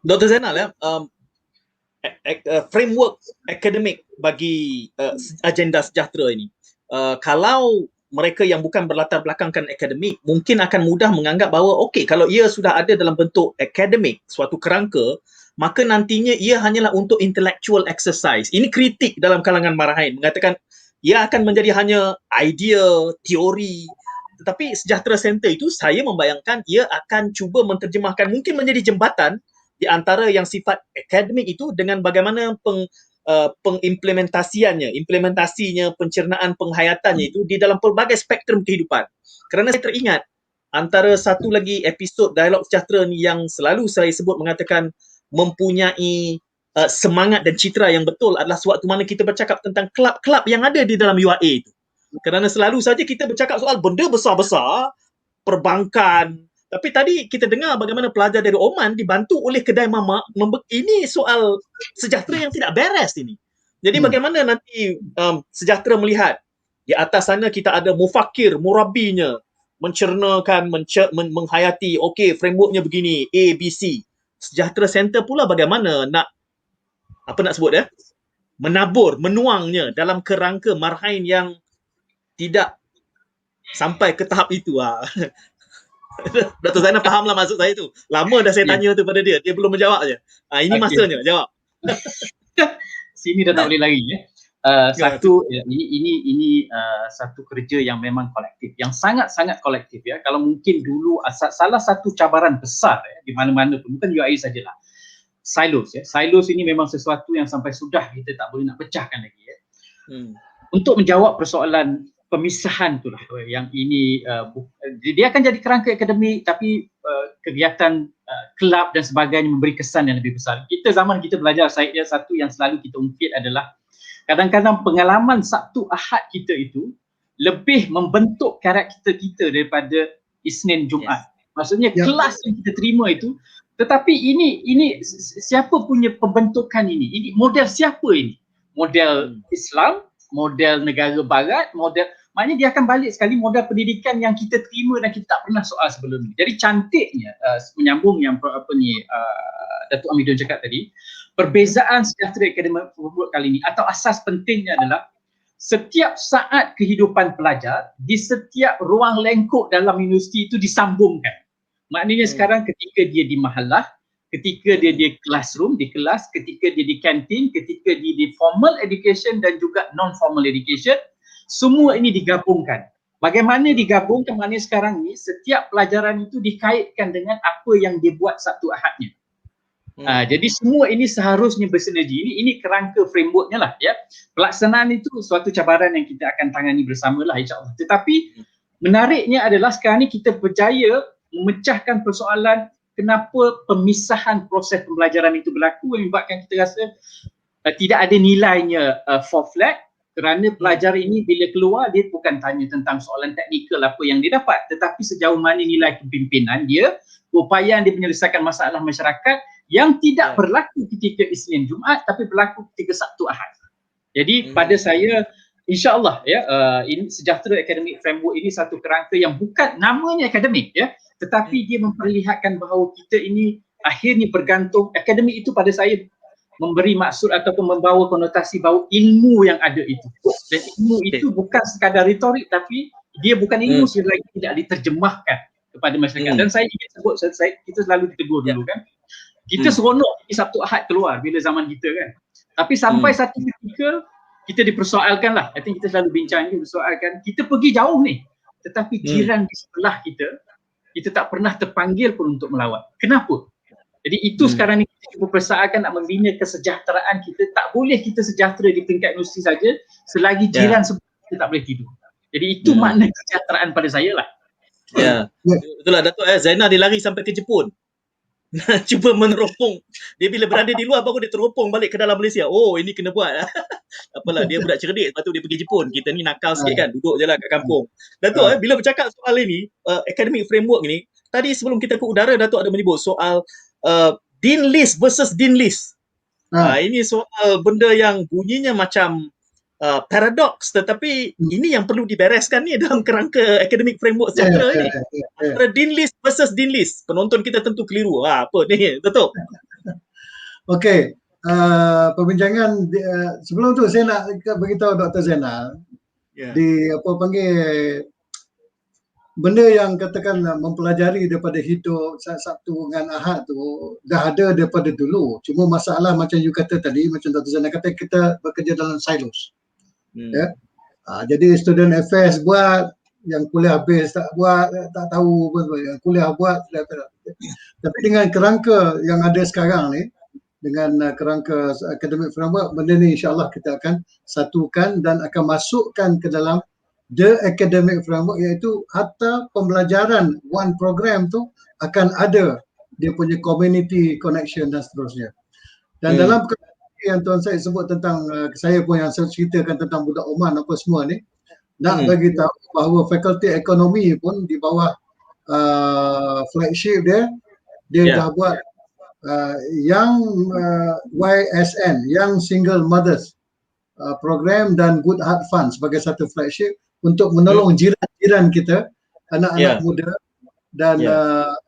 Dr. Zainal framework akademik bagi agenda sejahtera ini, kalau mereka yang bukan berlatar belakangkan akademik mungkin akan mudah menganggap bahawa okey, kalau ia sudah ada dalam bentuk akademik, suatu kerangka, maka nantinya ia hanyalah untuk intellectual exercise. Ini kritik dalam kalangan marahin, mengatakan ia akan menjadi hanya idea, teori. Tetapi Sejahtera Center itu saya membayangkan ia akan cuba menterjemahkan, mungkin menjadi jembatan di antara yang sifat akademik itu dengan bagaimana pengimplementasinya, pencernaan, penghayatannya itu di dalam pelbagai spektrum kehidupan. Kerana saya teringat antara satu lagi episod Dialog Sejahtera ni yang selalu saya sebut mengatakan mempunyai semangat dan citra yang betul adalah sewaktu mana kita bercakap tentang kelab-kelab yang ada di dalam URA itu. Kerana selalu saja kita bercakap soal benda besar-besar, perbankan. Tapi tadi kita dengar bagaimana pelajar dari Oman dibantu oleh kedai mamak. Ini soal sejahtera yang tidak beres ini. Jadi bagaimana nanti sejahtera melihat di atas sana kita ada mufakir, murabinya, mencernakan, menghayati, okey frameworknya begini, A, B, C. Sejahtera Center pula bagaimana nak sebut menabur, menuangnya dalam kerangka marhain yang tidak sampai ke tahap itu. Dato' Zainal faham lah maksud saya tu. Lama dah saya Ya. tanya tu pada dia. Dia belum menjawab je. Ini Okey. masanya jawab. Sini dah tak boleh lari ya. Ini satu kerja yang memang kolektif, yang sangat-sangat kolektif ya. Kalau mungkin dulu salah satu cabaran besar di mana-mana pun, bukan UIA sajalah. Silos ya. Silos ini memang sesuatu yang sampai sudah kita tak boleh nak pecahkan lagi ya. Untuk menjawab persoalan pemisahan itulah yang ini dia akan jadi kerangka akademik, tapi kegiatan kelab dan sebagainya memberi kesan yang lebih besar. Zaman kita belajar, satu yang selalu kita ungkit adalah kadang-kadang pengalaman Sabtu Ahad kita itu lebih membentuk karakter kita daripada Isnin Jumaat. Maksudnya kelas yang kita terima itu, tetapi ini siapa punya pembentukan ini? Ini model siapa ini? Model Islam, model negara barat, model, maknanya dia akan balik sekali model pendidikan yang kita terima dan kita tak pernah soal sebelum ni. Jadi cantiknya menyambung yang Datuk Amidun cakap tadi, perbezaan sejahtera akademik kali ini atau asas pentingnya adalah setiap saat kehidupan pelajar di setiap ruang lengkuk dalam universiti itu disambungkan. Maknanya sekarang ketika dia di mahallah, ketika dia di classroom, di kelas, ketika dia di kantin, ketika dia di formal education dan juga non-formal education, semua ini digabungkan. Bagaimana digabungkan? Maknanya sekarang ni setiap pelajaran itu dikaitkan dengan apa yang dia buat Sabtu Ahadnya. Jadi semua ini seharusnya bersinergi. Ini kerangka frameworknya lah ya. Pelaksanaan itu suatu cabaran yang kita akan tangani bersamalah insya-Allah. Tetapi menariknya adalah sekarang ni kita berjaya memecahkan persoalan kenapa pemisahan proses pembelajaran itu berlaku yang menyebabkan kita rasa tidak ada nilainya for flag, kerana pelajar ini bila keluar dia bukan tanya tentang soalan teknikal apa yang dia dapat, tetapi sejauh mana nilai kepimpinan dia, keupayaan dia menyelesaikan masalah masyarakat yang tidak berlaku ketika Isnin Jumaat tapi berlaku ketika Sabtu Ahad. Jadi pada saya insya-Allah ya, ini Sejahtera Academic Framework ini satu kerangka yang bukan namanya akademik ya, tetapi dia memperlihatkan bahawa kita ini akhirnya bergantung. Akademik itu pada saya memberi maksud ataupun membawa konotasi bahawa ilmu yang ada itu, dan ilmu itu bukan sekadar retorik, tapi dia bukan ilmu selagi tidak diterjemahkan kepada masyarakat. Dan saya ingin sebut, kita selalu ditegur dulu kan, kita seronok Sabtu Ahad keluar bila zaman kita kan, tapi sampai satu ketika kita dipersoalkan lah. I think kita selalu bincang ni, dipersoalkan, kita pergi jauh ni tetapi jiran di sebelah kita tak pernah terpanggil pun untuk melawat. Kenapa? Jadi itu sekarang ni kita cuba persoalkan nak membina kesejahteraan kita. Tak boleh kita sejahtera di peringkat universiti saja selagi jiran sebelah kita tak boleh tidur. Jadi itu makna kesejahteraan pada saya lah. Betul lah Datuk. Zainal dia lari sampai ke Jepun. Cuba meneropong. Dia bila berada di luar baru dia teropong balik ke dalam Malaysia. Oh, ini kena buat. Apalah, dia budak cerdik, lepas tu dia pergi Jepun. Kita ni nakal sikit kan, duduk je lah kat kampung. Datuk, bila bercakap soal ini, academic framework ni, tadi sebelum kita ke udara, Datuk ada menyebut soal Dean List versus Dean List. Ini soal benda yang bunyinya macam paradoks, tetapi ini yang perlu dibereskan ni dalam kerangka academic framework sejahtera ni. Antara Dean List versus Dean List. Penonton kita tentu keliru. Apa ni, Datuk? Okey, perbincangan sebelum tu saya nak beritahu Dr. Zainal di apa panggil benda yang katakan mempelajari daripada hidup Sabtu dengan Ahad tu dah ada daripada dulu. Cuma masalah macam you kata tadi, macam Dr. Zainal kata, kita bekerja dalam silos. Jadi student affairs buat, yang kuliah base tak buat, tak tahu pun, yang kuliah buat. Tapi dengan kerangka yang ada sekarang ni, dengan kerangka academic framework, benda ni insyaAllah kita akan satukan dan akan masukkan ke dalam the academic framework, iaitu hatta pembelajaran one program tu akan ada dia punya community connection dan seterusnya. Dan dalam yang Tuan Syed sebut tentang saya pun yang saya ceritakan tentang budak Oman apa semua ni, nak bagi tahu bahawa fakulti ekonomi pun di bawah flagship dia dah buat yang YSN, Young Single Mothers program dan Good Heart Fund sebagai satu flagship untuk menolong jiran-jiran kita, anak-anak muda dan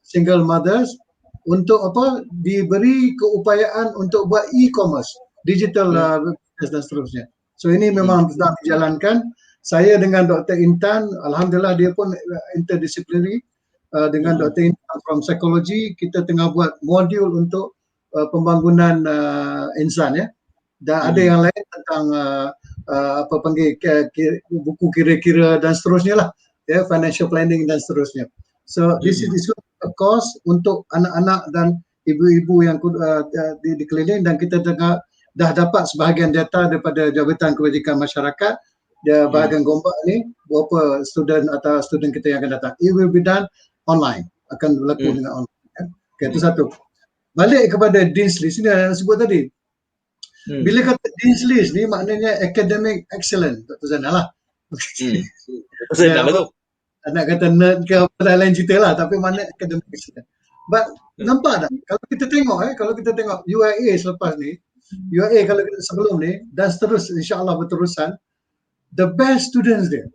single mothers, untuk apa, diberi keupayaan untuk buat e-commerce, digital business dan seterusnya. So ini memang sedang dijalankan. Saya dengan Dr. Intan, alhamdulillah dia pun interdisciplinary, dengan Dr. Intan from Psychology, kita tengah buat modul untuk pembangunan insan ya. Dan ada yang lain tentang apa panggil buku kira-kira dan seterusnya lah, ya, financial planning dan seterusnya. So this is a course untuk anak-anak dan ibu-ibu yang di keliling, dan kita dah dapat sebahagian data daripada Jabatan Kebajikan Masyarakat. Dia bahagian Gombak ni berapa student atau student kita yang akan datang. It will be done online, akan berlaku dengan online. Ya. Okay, itu satu. Balik kepada Dean's List ni yang sebut tadi. Bila kata Dean's List ni maknanya academic excellent, Dr. Zainal lah. Betul. Nak kata nerd ke apa lain cerita lah, tapi mana academic excellent. But nampak tak? Kalau kita tengok UIA selepas ni, UIA kalau kita sebelum ni dan seterus insya-Allah berterusan, the best students there.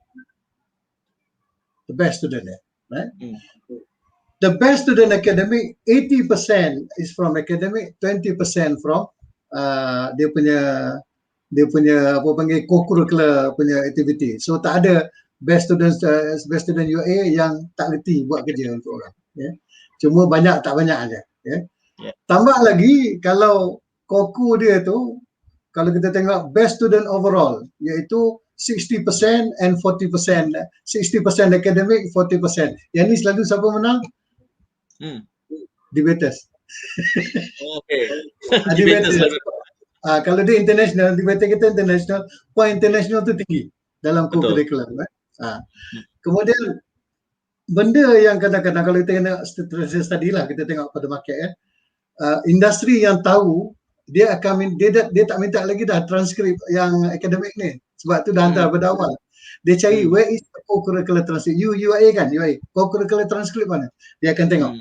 The best student there, right? The best student academic, 80% is from academic, 20% from dia punya apa panggil co-curricular punya activity. So tak ada best student UA yang tak reti buat kerja untuk orang. Ya. Cuma banyak tak banyak aja. Ya. Tambah lagi kalau koku dia tu, kalau kita tengok best student overall, iaitu 60% and 40%. 60% academic, 40%. Yang ni selalu siapa menang? Debaters. Okay. Debaters. Kalau dia international, debater kita international, point international tu tinggi dalam co-curricular. Kemudian benda yang kadang-kadang kalau kita kena study lah, kita tengok pada market ya. Industri yang tahu dia tak minta lagi dah transkrip yang akademik ni, sebab tu dah hantar pada awal. Dia cari where is the co-curricular transcript. UIA kan, UIA co-curricular transcript mana, dia akan tengok.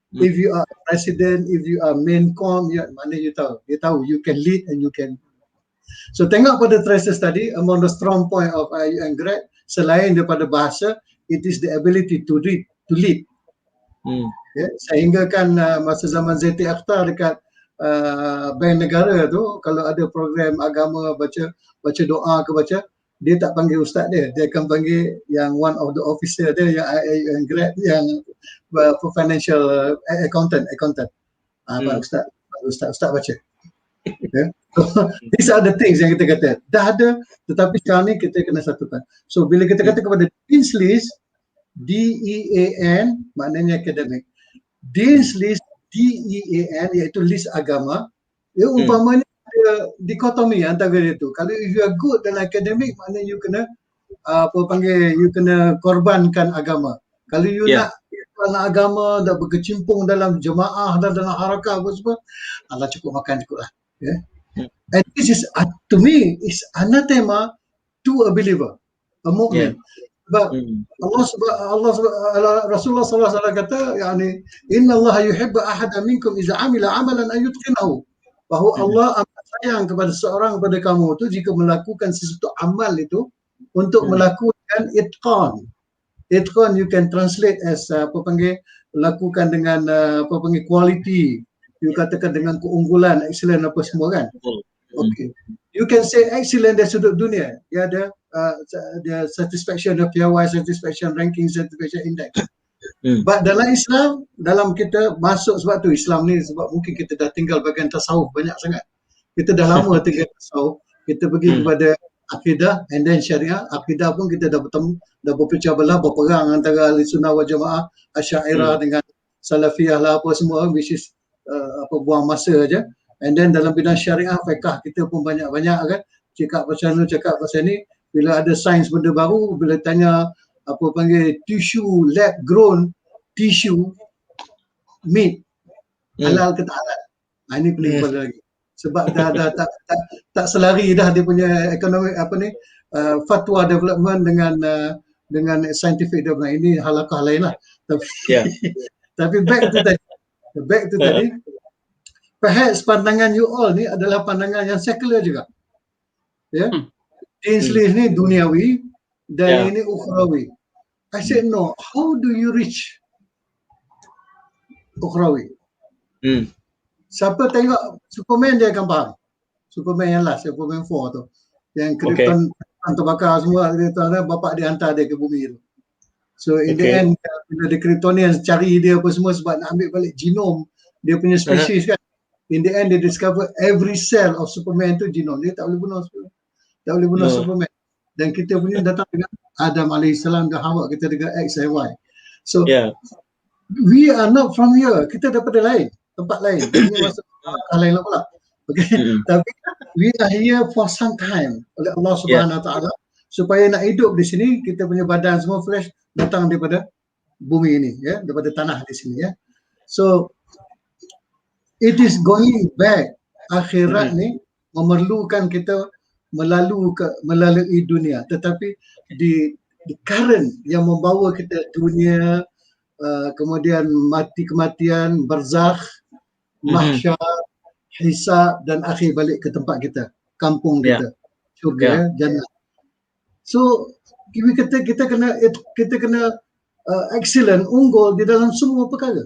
If you are president, if you are main com, mana you tahu, dia tahu you can lead and you can. So tengok pada tracer study, among the strong point of IU and grad, selain daripada bahasa, it is the ability to read, to lead. Sehingga kan masa zaman Zaiti Akhtar dekat Bank Negara tu, kalau ada program agama, baca doa ke baca, dia tak panggil ustaz dia akan panggil yang one of the officer dia yang IU and grad, yang financial accountant. Ustaz baca. These are the things yang kita kata dah ada, tetapi sekarang ni kita kena satukan. So bila kita kata kepada Dean's List, DEAN maknanya akademik, Dean's List DEAN iaitu list agama, ya umpamanya ada dikotomi antara dia tu. Kalau if you are good dalam akademik, maknanya you kena you kena korbankan agama. Kalau you nak agama, dah berkecimpung dalam jemaah dan dalam harakah apa semua, Allah cukup makan cukup lah. Yeah. And this is to me is anathema to a believer, a mu'min. Sebab Rasulullah SAW kata, yani inna Allah yuhibbu ahada minkum iza amila amalan ayutqinahu. Bahawa Allah amat sayang kepada seorang kepada kamu tu jika melakukan sesuatu amal itu untuk melakukan itqan. Itqan you can translate as lakukan dengan quality. You katakan dengan keunggulan, excellent apa semua kan. Okay. You can say excellent dari sudut dunia. Ya ada satisfaction of PIY, satisfaction ranking, satisfaction index. But dalam Islam, dalam kita masuk, sebab tu Islam ni, sebab mungkin kita dah tinggal bahagian tasawuf banyak sangat. Kita dah lama tinggal tasawuf. Kita pergi kepada akidah and then syariah. Akidah pun kita dah bertemu, dah berpecah belah, berperang antara ahli sunnah wal jamaah, Asy'ariyah dengan Salafiyah lah apa semua, which is buang masa aja. And then dalam bidang syariah, fiqh kita pun banyak-banyak kan, cakap pasal ni, cakap pasal ni. Bila ada sains benda baru, bila tanya tissue, lab grown tissue meat, halal ke tak halal, ini pening kepala lagi. Sebab dah tak selari dah dia punya ekonomi fatwa development dengan scientific development. Ini halakah lain lah. Tapi back to tadi, perhaps pandangan you all ni adalah pandangan yang sekular juga. Ya. Dean's List ni duniawi dan ini ukhrawi. I said no, how do you reach ukhrawi? Siapa tengok Superman dia akan faham. Superman yang last, Superman 4 tu. Yang Krypton terbakar semua, dia tahu bapak dia hantar dia ke bumi tu. So in the Okay. end, bila the Kryptonians cari dia apa semua sebab nak ambil balik genom dia punya species kan. In the end, they discover every cell of Superman tu genom. Dia tak boleh bunuh Superman. Tak boleh bunuh No. Superman. Dan kita punya datang dengan Adam alaihissalam dan Hawa, kita dengan X and Y. So Yeah. we are not from here. Kita daripada lain, tempat lain. Dia punya masuk tempat lain lah pula. Okay. Tapi we are here for some time oleh Allah Subhanahu Wa Taala supaya nak hidup di sini. Kita punya badan semua flesh datang daripada bumi ini, ya, daripada tanah di sini, ya. So it is going back. Akhirat ni memerlukan kita melalui dunia, tetapi di current yang membawa kita dunia, kemudian kematian, barzakh, mahsyar, hisab dan akhir balik ke tempat kita, kampung kita, syurga, jannah. So kita kena excellent, unggul di dalam semua perkara.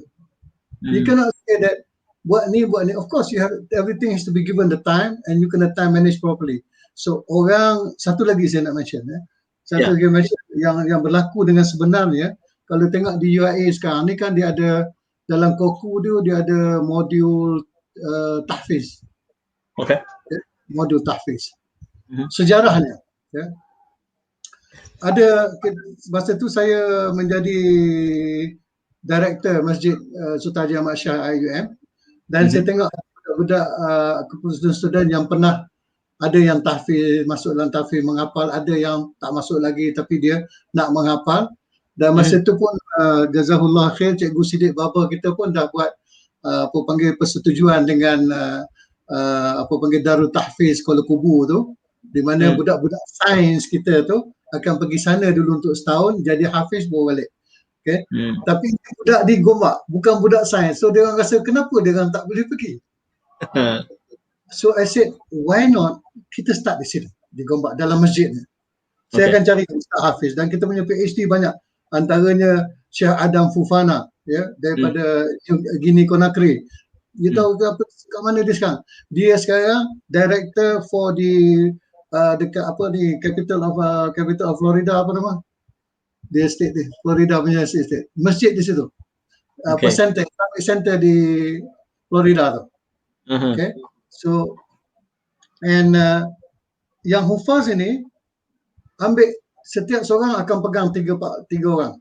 You cannot say that buat ni. Of course, everything has to be given the time and you kena time manage properly. So satu lagi saya nak mention, satu lagi mention yang berlaku dengan sebenarnya, kalau tengok di UIA sekarang ni kan dia ada dalam koku dia ada modul tahfiz. Okay. Modul tahfiz. Sejarahnya, ya. Ada masa tu saya menjadi director Masjid Sultan Haji Ahmad Shah IUM dan saya tengok budak-budak student yang pernah ada yang tahfiz, masuk dalam tahfiz menghafal, ada yang tak masuk lagi tapi dia nak menghafal. Dan masa tu pun jazahullah khair, Cikgu Siddiq Baba kita pun dah buat persetujuan dengan Darul Tahfiz Kuala Kubu tu, di mana budak-budak sains kita tu akan pergi sana dulu untuk setahun jadi hafiz baru balik. Okay. Tapi budak di Gombak bukan budak sains, so dia orang rasa kenapa dia orang tak boleh pergi. So I said, why not kita start di sini di Gombak dalam masjid ni. Saya akan cari Ustaz Hafiz dan kita punya PhD banyak, antaranya Syekh Adam Fufana, ya, daripada Guinea Conakry. You tahu ke apa kat mana dia sekarang? Dia sekarang director for dekat capital of Florida, apa nama? Dia state di Florida punya state. Masjid di situ. Center di Florida tu. Okay. So and yang hufaz ini ambil setiap seorang akan pegang tiga orang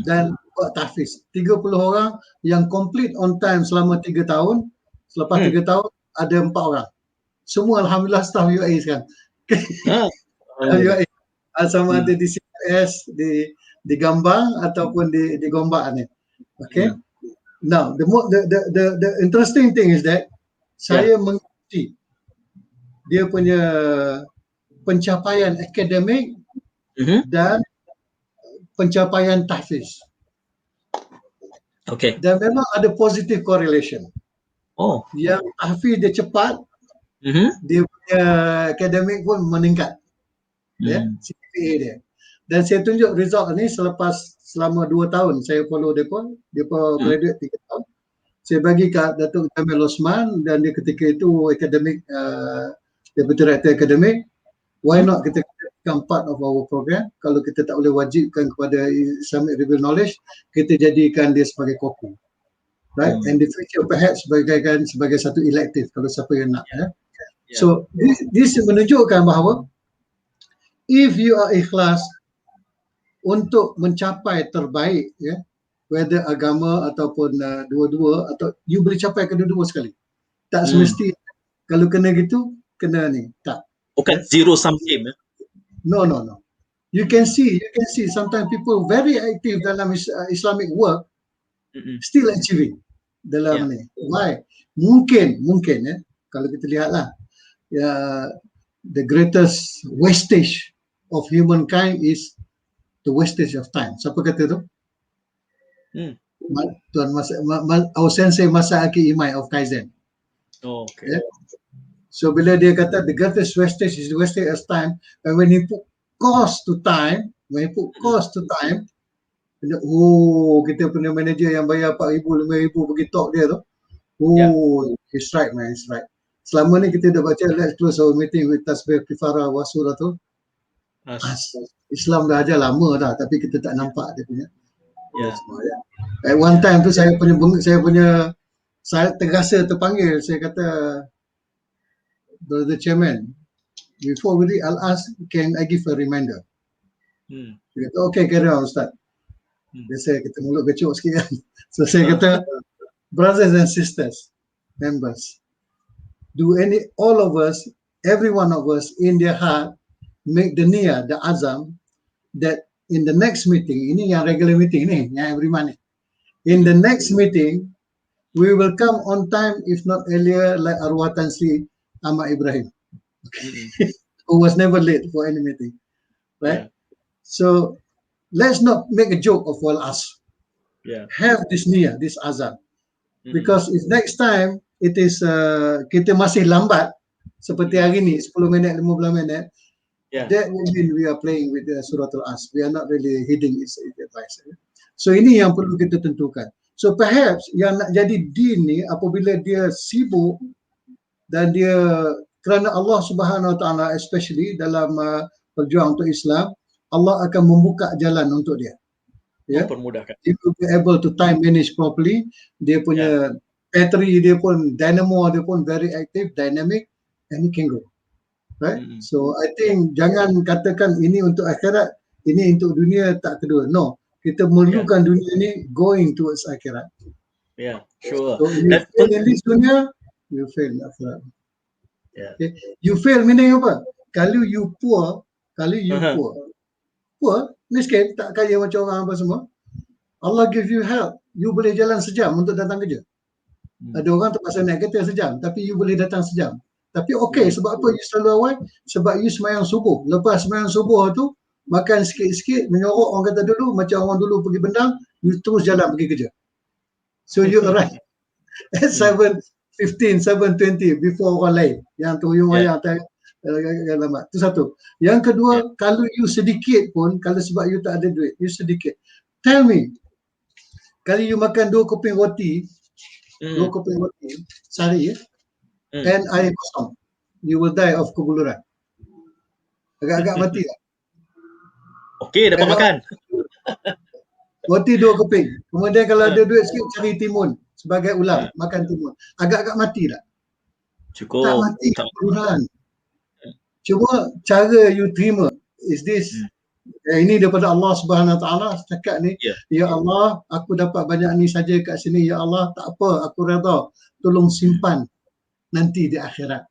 dan buat tahfiz. 30 orang yang complete on time selama 3 tahun. Selepas 3 tahun ada 4 orang. Semua alhamdulillah staff UAE sekarang. UAE sama ada di CRS, di Gambang ataupun di Gombak ni. Okay. Now the interesting thing is that saya mengikuti dia punya pencapaian akademik dan pencapaian tahfiz. Okay. Dan memang ada positive correlation. Yang tahfiz dia cepat, dia punya akademik pun meningkat. Ya, CPA dia. Dan saya tunjuk result ni selama 2 tahun saya follow dia pun graduate 3 tahun. Saya bagi kat Datuk Jamil Osman dan dia ketika itu akademik, deputy director akademik. Why not kita become part of our program? Kalau kita tak boleh wajibkan kepada Islamic Revealed Knowledge, kita jadikan dia sebagai koku. Right? And the future perhaps sebagai satu elective kalau siapa yang nak. So this menunjukkan bahawa if you are ikhlas untuk mencapai terbaik, ya, whether agama ataupun dua-dua, atau you boleh capai kedua-dua sekali. Tak semesti kalau kena gitu, kena ni. Tak. Bukan zero sum game. No. You can see sometimes people very active dalam Islamic work still achieving dalam ni. Why? Mungkin ya, kalau kita lihatlah, the greatest wastage of humankind is the wastage of time. Siapa kata tu? Tuan our sensei Masaaki Imai of Kaizen. Okay. Yeah? So bila dia kata the greatest wastage is the wastage of time, and when he put cost to time, kita punya manager yang bayar 4,000, 5,000 pergi talk dia tu. He's right man, he's right. Selama ni kita dah baca let's close our meeting with tasbih kifara wa suratul Islam dah ajar lama dah, tapi kita tak nampak dia punya. Ya. At one time tu saya terasa terpanggil, saya kata, the chairman, before we I'll ask, can I give a reminder? Dia kata, okay, carry on Ustaz. Biasa kita mulut kecuk sikit kan. So saya kata, brothers and sisters, members, all of us, every one of us in their heart, make the niyyah, the azam, that in the next meeting, ini yang regular meeting ni, yang every month. In the next meeting, we will come on time, if not earlier, like Arwah Tan Sri Ahmad Ibrahim, who was never late for any meeting, right? So let's not make a joke of all us. Have this niyyah, this azam, because if next time it is kita masih lambat seperti hari ni 10 minit 15 minit, that will mean we are playing with Surah Al-As. We are not really heeding its advice. So ini yang perlu kita tentukan. So perhaps yang nak jadi din ni, apabila dia sibuk dan dia kerana Allah Subhanahu Wa Taala, especially dalam perjuangan untuk Islam, Allah akan membuka jalan untuk dia. Mempermudahkan. He will be able to time manage properly. Dia punya battery dia pun, dynamo dia pun very active, dynamic, and he can go. Right? So I think jangan katakan ini untuk akhirat, ini untuk dunia tak kedua. No, kita memerlukan dunia ni going towards akhirat. Sure. So you fail in this dunia, you fail in akhirat. Okay. You fail meaning apa? Kalau you poor, poor, miskin, tak kaya macam orang apa semua, Allah give you help, you boleh jalan sejam untuk datang kerja. Ada orang terpaksa naik kereta sejam, tapi you boleh datang sejam. Tapi okey, sebab apa you selalu awal? Sebab you sembahyang subuh. Lepas sembahyang subuh tu, makan sikit-sikit, menyorok orang kata dulu, macam orang dulu pergi bendang, you terus jalan pergi kerja. So you arrive at 7:15, 7:20 before orang lain. Yang tu you yang lambat. Itu satu. Yang kedua, kalau you sedikit pun, kalau sebab you tak ada duit, you sedikit. Tell me, kalau you makan 2 keping roti, 2 keping roti sehari and air kosong, you will die of kebuluran. Agak-agak mati tak? Okey, dapat makan. Roti 2 keping. Kemudian kalau ada duit sikit, cari timun sebagai ulam, makan timun. Agak-agak mati tak? Cukup. Tak mati, kebuluran. Cuma cara you terima is this. Ini daripada Allah Subhanahu Wa Taala setakat ni. Ya Allah, aku dapat banyak ni saja kat sini. Ya Allah, tak apa, aku redha. Tolong simpan nanti di akhirat.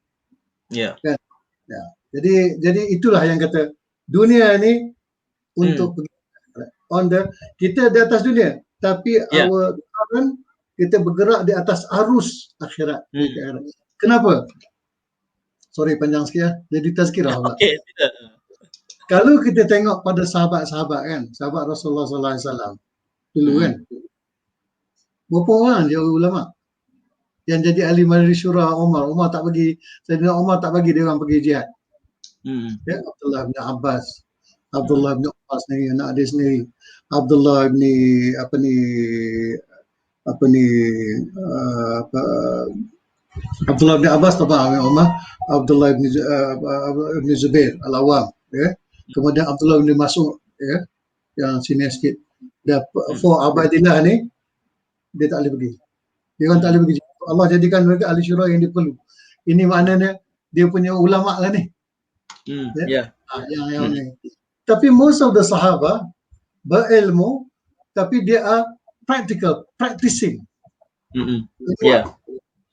Kan? Jadi itulah yang kata dunia ni untuk kita di atas dunia, tapi our current, kita bergerak di atas arus akhirat. Kenapa? Sorry panjang sikit jadi tazkirah pula. Kalau kita tengok pada sahabat-sahabat kan, sahabat Rasulullah sallallahu alaihi wasallam dulu kan, berapa orang dia ulama yang jadi ahli majlis syura? Umar tak bagi, Sayyidina Umar tak bagi dia orang pergi jihad. Abdullah bin Abbas, Abdullah bin Abbas ni anak dia sendiri, Abdullah bin Abdullah bin Abbas tak faham Umar, Abdullah bin Zubair Al-Awwam, kemudian Abdullah bin Mas'ud, yang senior sikit. Dah for Abadillah ni dia tak boleh pergi. Dia orang tak boleh pergi. Allah jadikan mereka ahli syura yang dia perlu. Ini maknanya dia punya ulama lah ni. Yang ni. Tapi most of the sahabat berilmu, tapi dia are practical, practicing.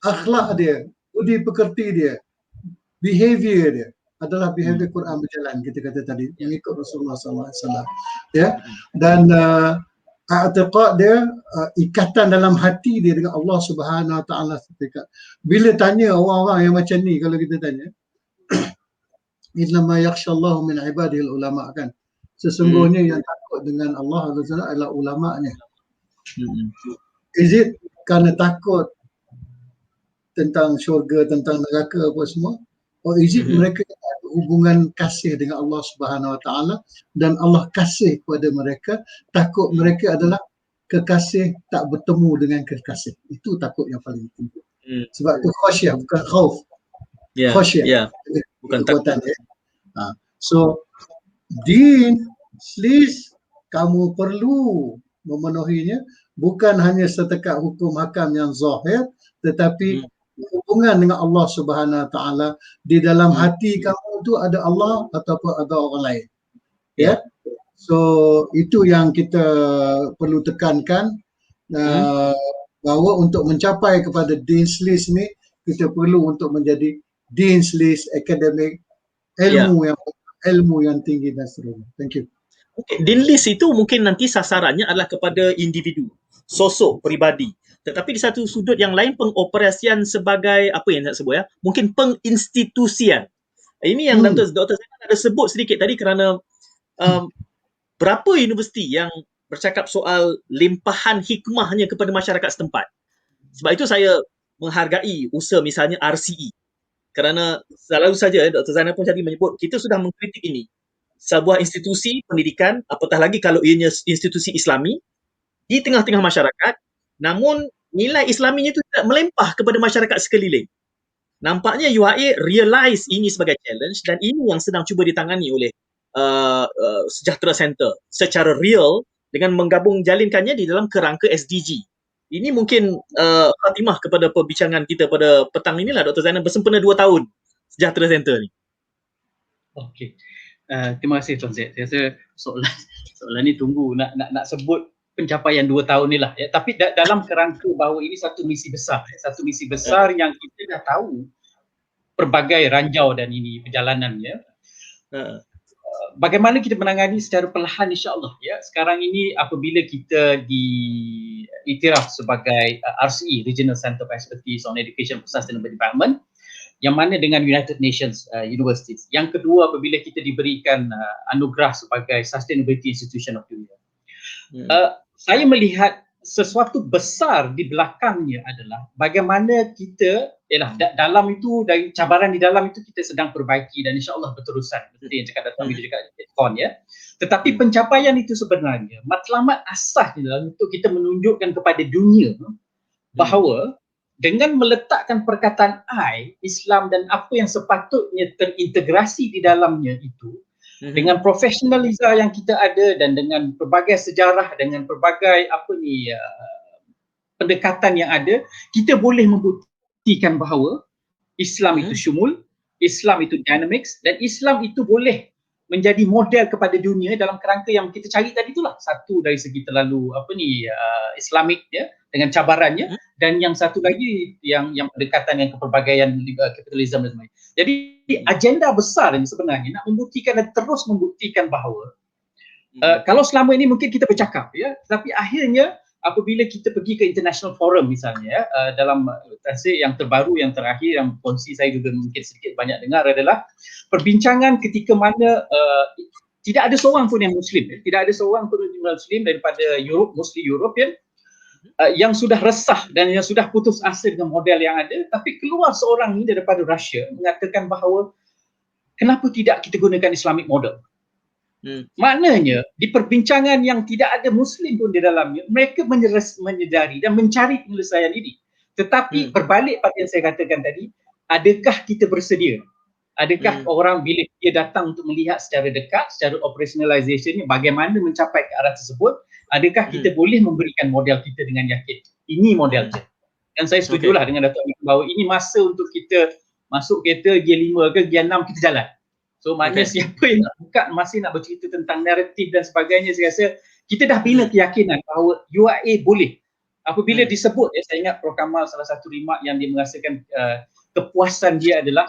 Akhlak dia, budi pekerti dia, behavior dia adalah behavior Quran berjalan, kita kata tadi, mengikut Rasulullah SAW. Dan i'tiqad dia, ikatan dalam hati dia dengan Allah Subhanahu Wa Taala. Bila tanya orang-orang yang macam ni, kalau kita tanya, innama yakhshallahu min ibadihil ulama kan, sesungguhnya yang takut dengan Allah adalah ulama'nya. Is it kerana takut tentang syurga, tentang neraka apa semua, or is it mereka ada hubungan kasih dengan Allah Subhanahu Wa Taala dan Allah kasih kepada mereka, takut mereka adalah kekasih tak bertemu dengan kekasih. Itu takut yang paling penting. Sebab itu khasyah, bukan khauf. Khasyah, bukan takut. So Din, please, kamu perlu memenuhinya, bukan hanya setakat hukum hakam yang zahir, tetapi hubungan dengan Allah Subhanahu Wa Taala. Di dalam hati kamu tu ada Allah ataupun ada orang lain. Ya. So itu yang kita perlu tekankan, bahawa untuk mencapai kepada Dean's List ni, kita perlu untuk menjadi Dean's List akademik, ilmu yang tinggi dan seterusnya. Thank you. Okay. Dean list itu mungkin nanti sasarannya adalah kepada individu, sosok, peribadi. Tetapi di satu sudut yang lain, pengoperasian sebagai apa yang nak sebut ya, mungkin penginstitusian. Ini yang Dr. Zainal ada sebut sedikit tadi, kerana berapa universiti yang bercakap soal limpahan hikmahnya kepada masyarakat setempat. Sebab itu saya menghargai usaha misalnya RCE. Kerana selalu saja Dr. Zainal pun tadi menyebut, kita sudah mengkritik ini. Sebuah institusi pendidikan, apatah lagi kalau ianya institusi Islami, di tengah-tengah masyarakat, namun nilai Islaminya itu tidak melempah kepada masyarakat sekeliling. Nampaknya UIA realise ini sebagai challenge, dan ini yang sedang cuba ditangani oleh Sejahtera Center secara real, dengan menggabung jalinkannya di dalam kerangka SDG. Ini mungkin khatimah kepada perbincangan kita pada petang inilah, Dr. Zainal, bersempena 2 tahun Sejahtera Center ni. Okey. Terima kasih Tuan Zaid. Saya rasa soalan ni tunggu nak sebut pencapaian 2 tahun ni lah. Ya. Tapi dalam kerangka bahawa ini satu misi besar. Satu misi besar yang kita dah tahu pelbagai ranjau dan ini perjalanannya. Bagaimana kita menangani secara perlahan, insya-Allah ya. Sekarang ini apabila kita diiktiraf sebagai RCE, Regional Center for Expertise on Education for Sustainable Development, yang mana dengan United Nations Universities. Yang kedua, apabila kita diberikan anugerah sebagai Sustainability Institution of the Year. Saya melihat sesuatu besar di belakangnya adalah bagaimana kita, dalam itu, dari cabaran di dalam itu kita sedang perbaiki, dan insya-Allah berterusan. Seperti yang cakap Datuk Amir juga kon ya. Tetapi pencapaian itu sebenarnya matlamat asasnya untuk kita menunjukkan kepada dunia bahawa dengan meletakkan perkataan I, Islam dan apa yang sepatutnya terintegrasi di dalamnya itu, dengan profesionalisme yang kita ada dan dengan pelbagai sejarah, dengan pelbagai pendekatan yang ada, kita boleh membuktikan bahawa Islam itu syumul, Islam itu dynamics, dan Islam itu boleh menjadi model kepada dunia dalam kerangka yang kita cari tadi itulah. Satu dari segi terlalu Islamik ya, dengan cabarannya, dan yang satu lagi yang pendekatan yang kepelbagaian kapitalisme dan sebagainya. Jadi agenda besar ini sebenarnya nak membuktikan dan terus membuktikan bahawa kalau selama ini mungkin kita bercakap ya, tapi akhirnya apabila kita pergi ke international forum misalnya dalam yang terbaru, yang terakhir, yang kongsi saya juga mungkin sedikit banyak dengar adalah perbincangan ketika mana tidak ada seorang pun yang Muslim, tidak ada seorang pun yang Muslim daripada Europe, mostly European, yang sudah resah dan yang sudah putus asa dengan model yang ada, tapi keluar seorang ni daripada Russia mengatakan bahawa kenapa tidak kita gunakan Islamic model. Maknanya di perbincangan yang tidak ada Muslim pun di dalamnya, mereka menyedari dan mencari penyelesaian ini. Tetapi berbalik pada yang saya katakan tadi, adakah kita bersedia? Adakah orang bila dia datang untuk melihat secara dekat, secara operationalization bagaimana mencapai ke arah tersebut, adakah kita boleh memberikan model kita dengan yakin? Ini modelnya. Dan saya setujulah dengan Datuk Amir bahawa ini masa untuk kita masuk kereta gear 5 ke gear 6 kita jalan. So maknanya siapa yang nak buka masih nak bercerita tentang naratif dan sebagainya, saya rasa kita dah bina keyakinan bahawa UIA boleh. Apabila disebut, saya ingat Prof Kamal salah satu remark yang dia merasakan kepuasan dia adalah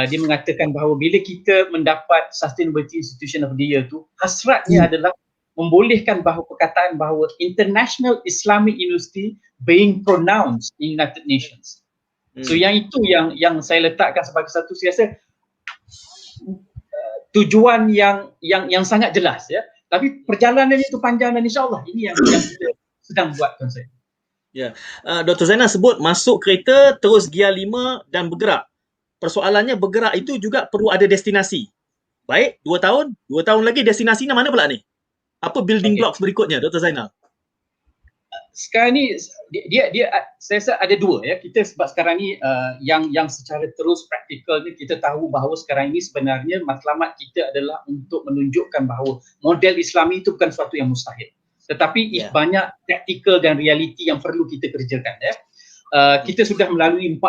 dia mengatakan bahawa bila kita mendapat Sustainability Institution of the Year tu, hasratnya adalah membolehkan bahawa perkataan bahawa International Islamic University being pronounced in United Nations. So yang itu yang saya letakkan sebagai satu, saya rasa tujuan yang sangat jelas ya. Tapi perjalanan itu panjang dan insya-Allah ini yang kita sedang buat, tuan saya. Ya. Dr. Zainal sebut masuk kereta terus gear 5 dan bergerak. Persoalannya bergerak itu juga perlu ada destinasi. Baik, 2 tahun, 2 tahun lagi destinasinya mana pula ni? Apa building blocks berikutnya, Dr. Zainal? sekarang ni dia saya rasa ada dua ya. Kita sebab sekarang ni yang secara terus praktikal ni kita tahu bahawa sekarang ini sebenarnya matlamat kita adalah untuk menunjukkan bahawa model Islami itu bukan sesuatu yang mustahil. Tetapi banyak praktikal dan realiti yang perlu kita kerjakan ya. Kita sudah melalui 40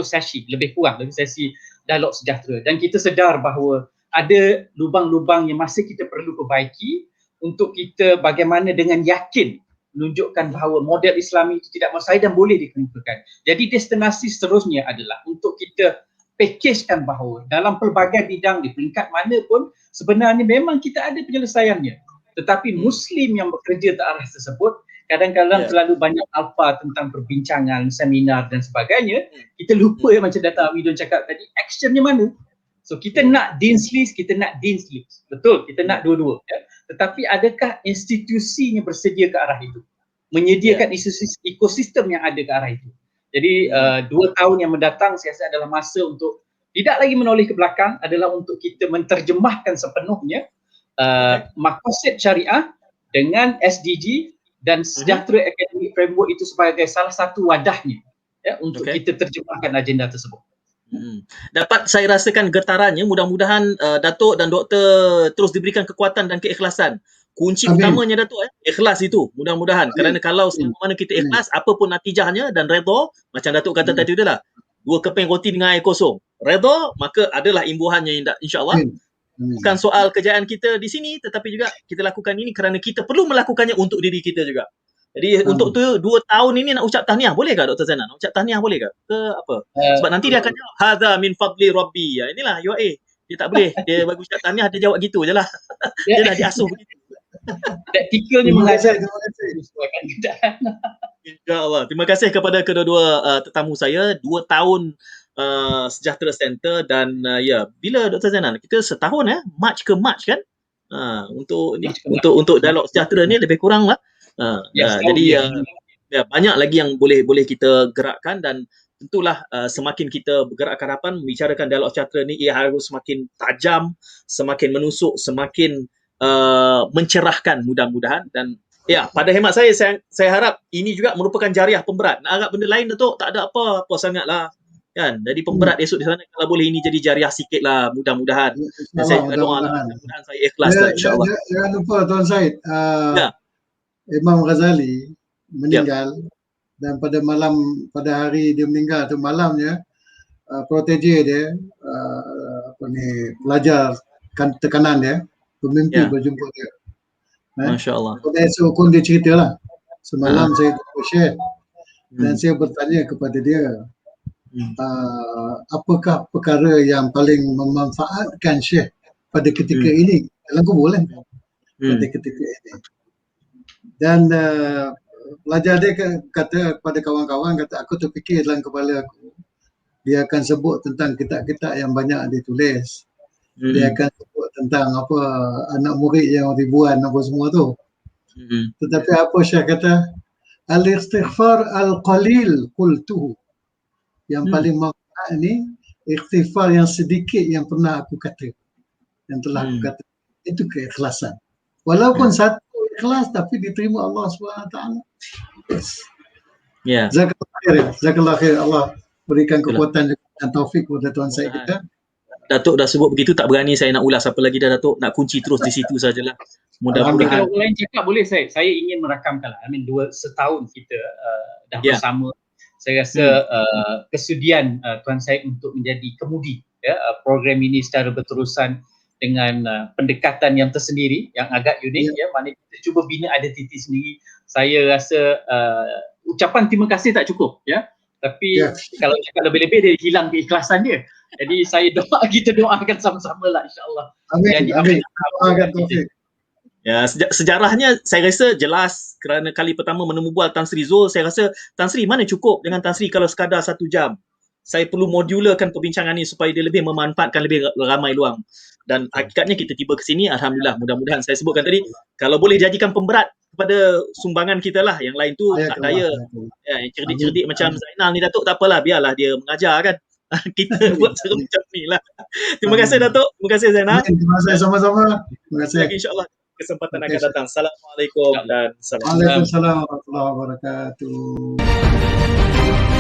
sesi lebih sesi dialog sejahtera dan kita sedar bahawa ada lubang-lubang yang masih kita perlu perbaiki untuk kita bagaimana dengan yakin menunjukkan bahawa model Islami itu tidak mustahil dan boleh dikemukakan. Jadi destinasi seterusnya adalah untuk kita packagekan bahawa dalam pelbagai bidang di peringkat mana pun sebenarnya memang kita ada penyelesaiannya. Tetapi Muslim yang bekerja ke arah tersebut kadang-kadang terlalu banyak alfa tentang perbincangan, seminar dan sebagainya. Kita lupa macam Dato' Hamidun cakap tadi, actionnya mana? So kita nak dean's list, kita nak dean's list. Betul, kita nak dua-dua. Ya? Tetapi adakah institusinya bersedia ke arah itu? Menyediakan ekosistem yang ada ke arah itu. Jadi 2 tahun yang mendatang saya rasa adalah masa untuk tidak lagi menoleh ke belakang, adalah untuk kita menterjemahkan sepenuhnya maqasid syariah dengan SDG dan sejahtera academic framework itu sebagai salah satu wadahnya ya, untuk kita terjemahkan agenda tersebut. Dapat saya rasakan getarannya. Mudah-mudahan Datuk dan Doktor terus diberikan kekuatan dan keikhlasan. Kunci utamanya Datuk ikhlas itu. Mudah-mudahan kerana kalau selama mana kita ikhlas, apa pun natijahnya dan redha, macam Datuk kata tadi itulah, 2 keping roti dengan air kosong. Redha, maka adalah imbuhannya insya-Allah. Bukan soal kejayaan kita di sini, tetapi juga kita lakukan ini kerana kita perlu melakukannya untuk diri kita juga. Jadi untuk tu 2 tahun ini nak ucap tahniah boleh ke Dr. Zainal? Nak ucap tahniah boleh ke? Ke apa? Sebab nanti dia akan jawab hadza min fadli rabbi. Ya, inilah UAA. Dia tak boleh. Dia bagi ucap tahniah dia jawab gitu jelah. Dia dah diasuh begitu. Praktikalnya mengajar InsyaAllah. Terima kasih kepada kedua-dua tetamu saya. 2 tahun Sejahtera Center dan bila Dr. Zainal? Kita setahun March ke March kan? Untuk dialog sejahtera ni lebih kurang lah. Jadi banyak lagi yang boleh kita gerakkan dan tentulah semakin kita bergerak ke hadapan membicarakan dialog sejahtera ni, ia harus semakin tajam, semakin menusuk, semakin mencerahkan mudah-mudahan. Dan pada hemat saya harap ini juga merupakan jariah pemberat. Nak harap benda lain Datuk tak ada apa-apa sangatlah kan. Jadi pemberat esok di sana kalau boleh ini jadi jariah sikit lah mudah-mudahan. Dan saya juga doa mudah-mudahan saya ikhlas lah insya-Allah. Jangan lupa Tuan Syed, Imam Ghazali meninggal dan pada hari dia meninggal tu malamnya protege dia pelajar tekanan dia pemimpi berjumpa dia. Masya-Allah. Esok pun dia ceritalah. Semalam saya share dan saya bertanya kepada dia apakah perkara yang paling memanfaatkan Syekh pada ketika ini dalam kubur pada ketika ini. Dan pelajar dia kata kepada kawan-kawan, kata aku terfikir dalam kepala aku dia akan sebut tentang kitab-kitab yang banyak ditulis. Dia akan sebut tentang apa anak murid yang ribuan apa semua tu. Tetapi apa Syekh kata, al-istighfar al-qalil qultuhu. Yang paling manfaat ni istighfar yang sedikit yang pernah aku kata, yang telah aku kata. Itu keikhlasan. Walaupun satu ikhlas tapi diterima Allah SWT. Jazakallah khair. Allah berikan kekuatan dan taufik kepada Tuan Syed kita. Datuk dah sebut begitu, tak berani saya nak ulas apa lagi dah Datuk. Nak kunci terus di situ sajalah. Mudah-mudahan. Kalau orang lain cakap boleh saya ingin merakamkan lah. setahun kita dah bersama. Saya rasa kesudian Tuan Syed untuk menjadi kemudi program ini secara berterusan dengan pendekatan yang tersendiri, yang agak unik mana kita cuba bina identiti sendiri. Saya rasa ucapan terima kasih tak cukup tapi kalau cakap lebih-lebih dia hilang keikhlasan dia. Jadi kita doakan sama-sama lah insya-Allah. Amin. Sejarahnya saya rasa jelas kerana kali pertama menemu bual Tan Sri Zul. Saya rasa Tan Sri mana cukup dengan Tan Sri kalau sekadar 1 jam. Saya perlu modularkan perbincangan ni supaya dia lebih memanfaatkan lebih ramai luang. Dan hakikatnya kita tiba ke sini, alhamdulillah. Mudah-mudahan saya sebutkan tadi, kalau boleh jadikan pemberat kepada sumbangan kita lah. Yang lain tu tak daya. Yang cerdik-cerdik macam Zainal ni Datuk, tak apalah, biarlah dia mengajar kan. Kita buat macam ni lah. Terima kasih Datuk. Terima kasih Zainal. Terima kasih sama-sama. Terima kasih. InsyaAllah. kesempatan Okey, akan datang. Assalamualaikum dan salam. Waalaikumsalam warahmatullahi wabarakatuh.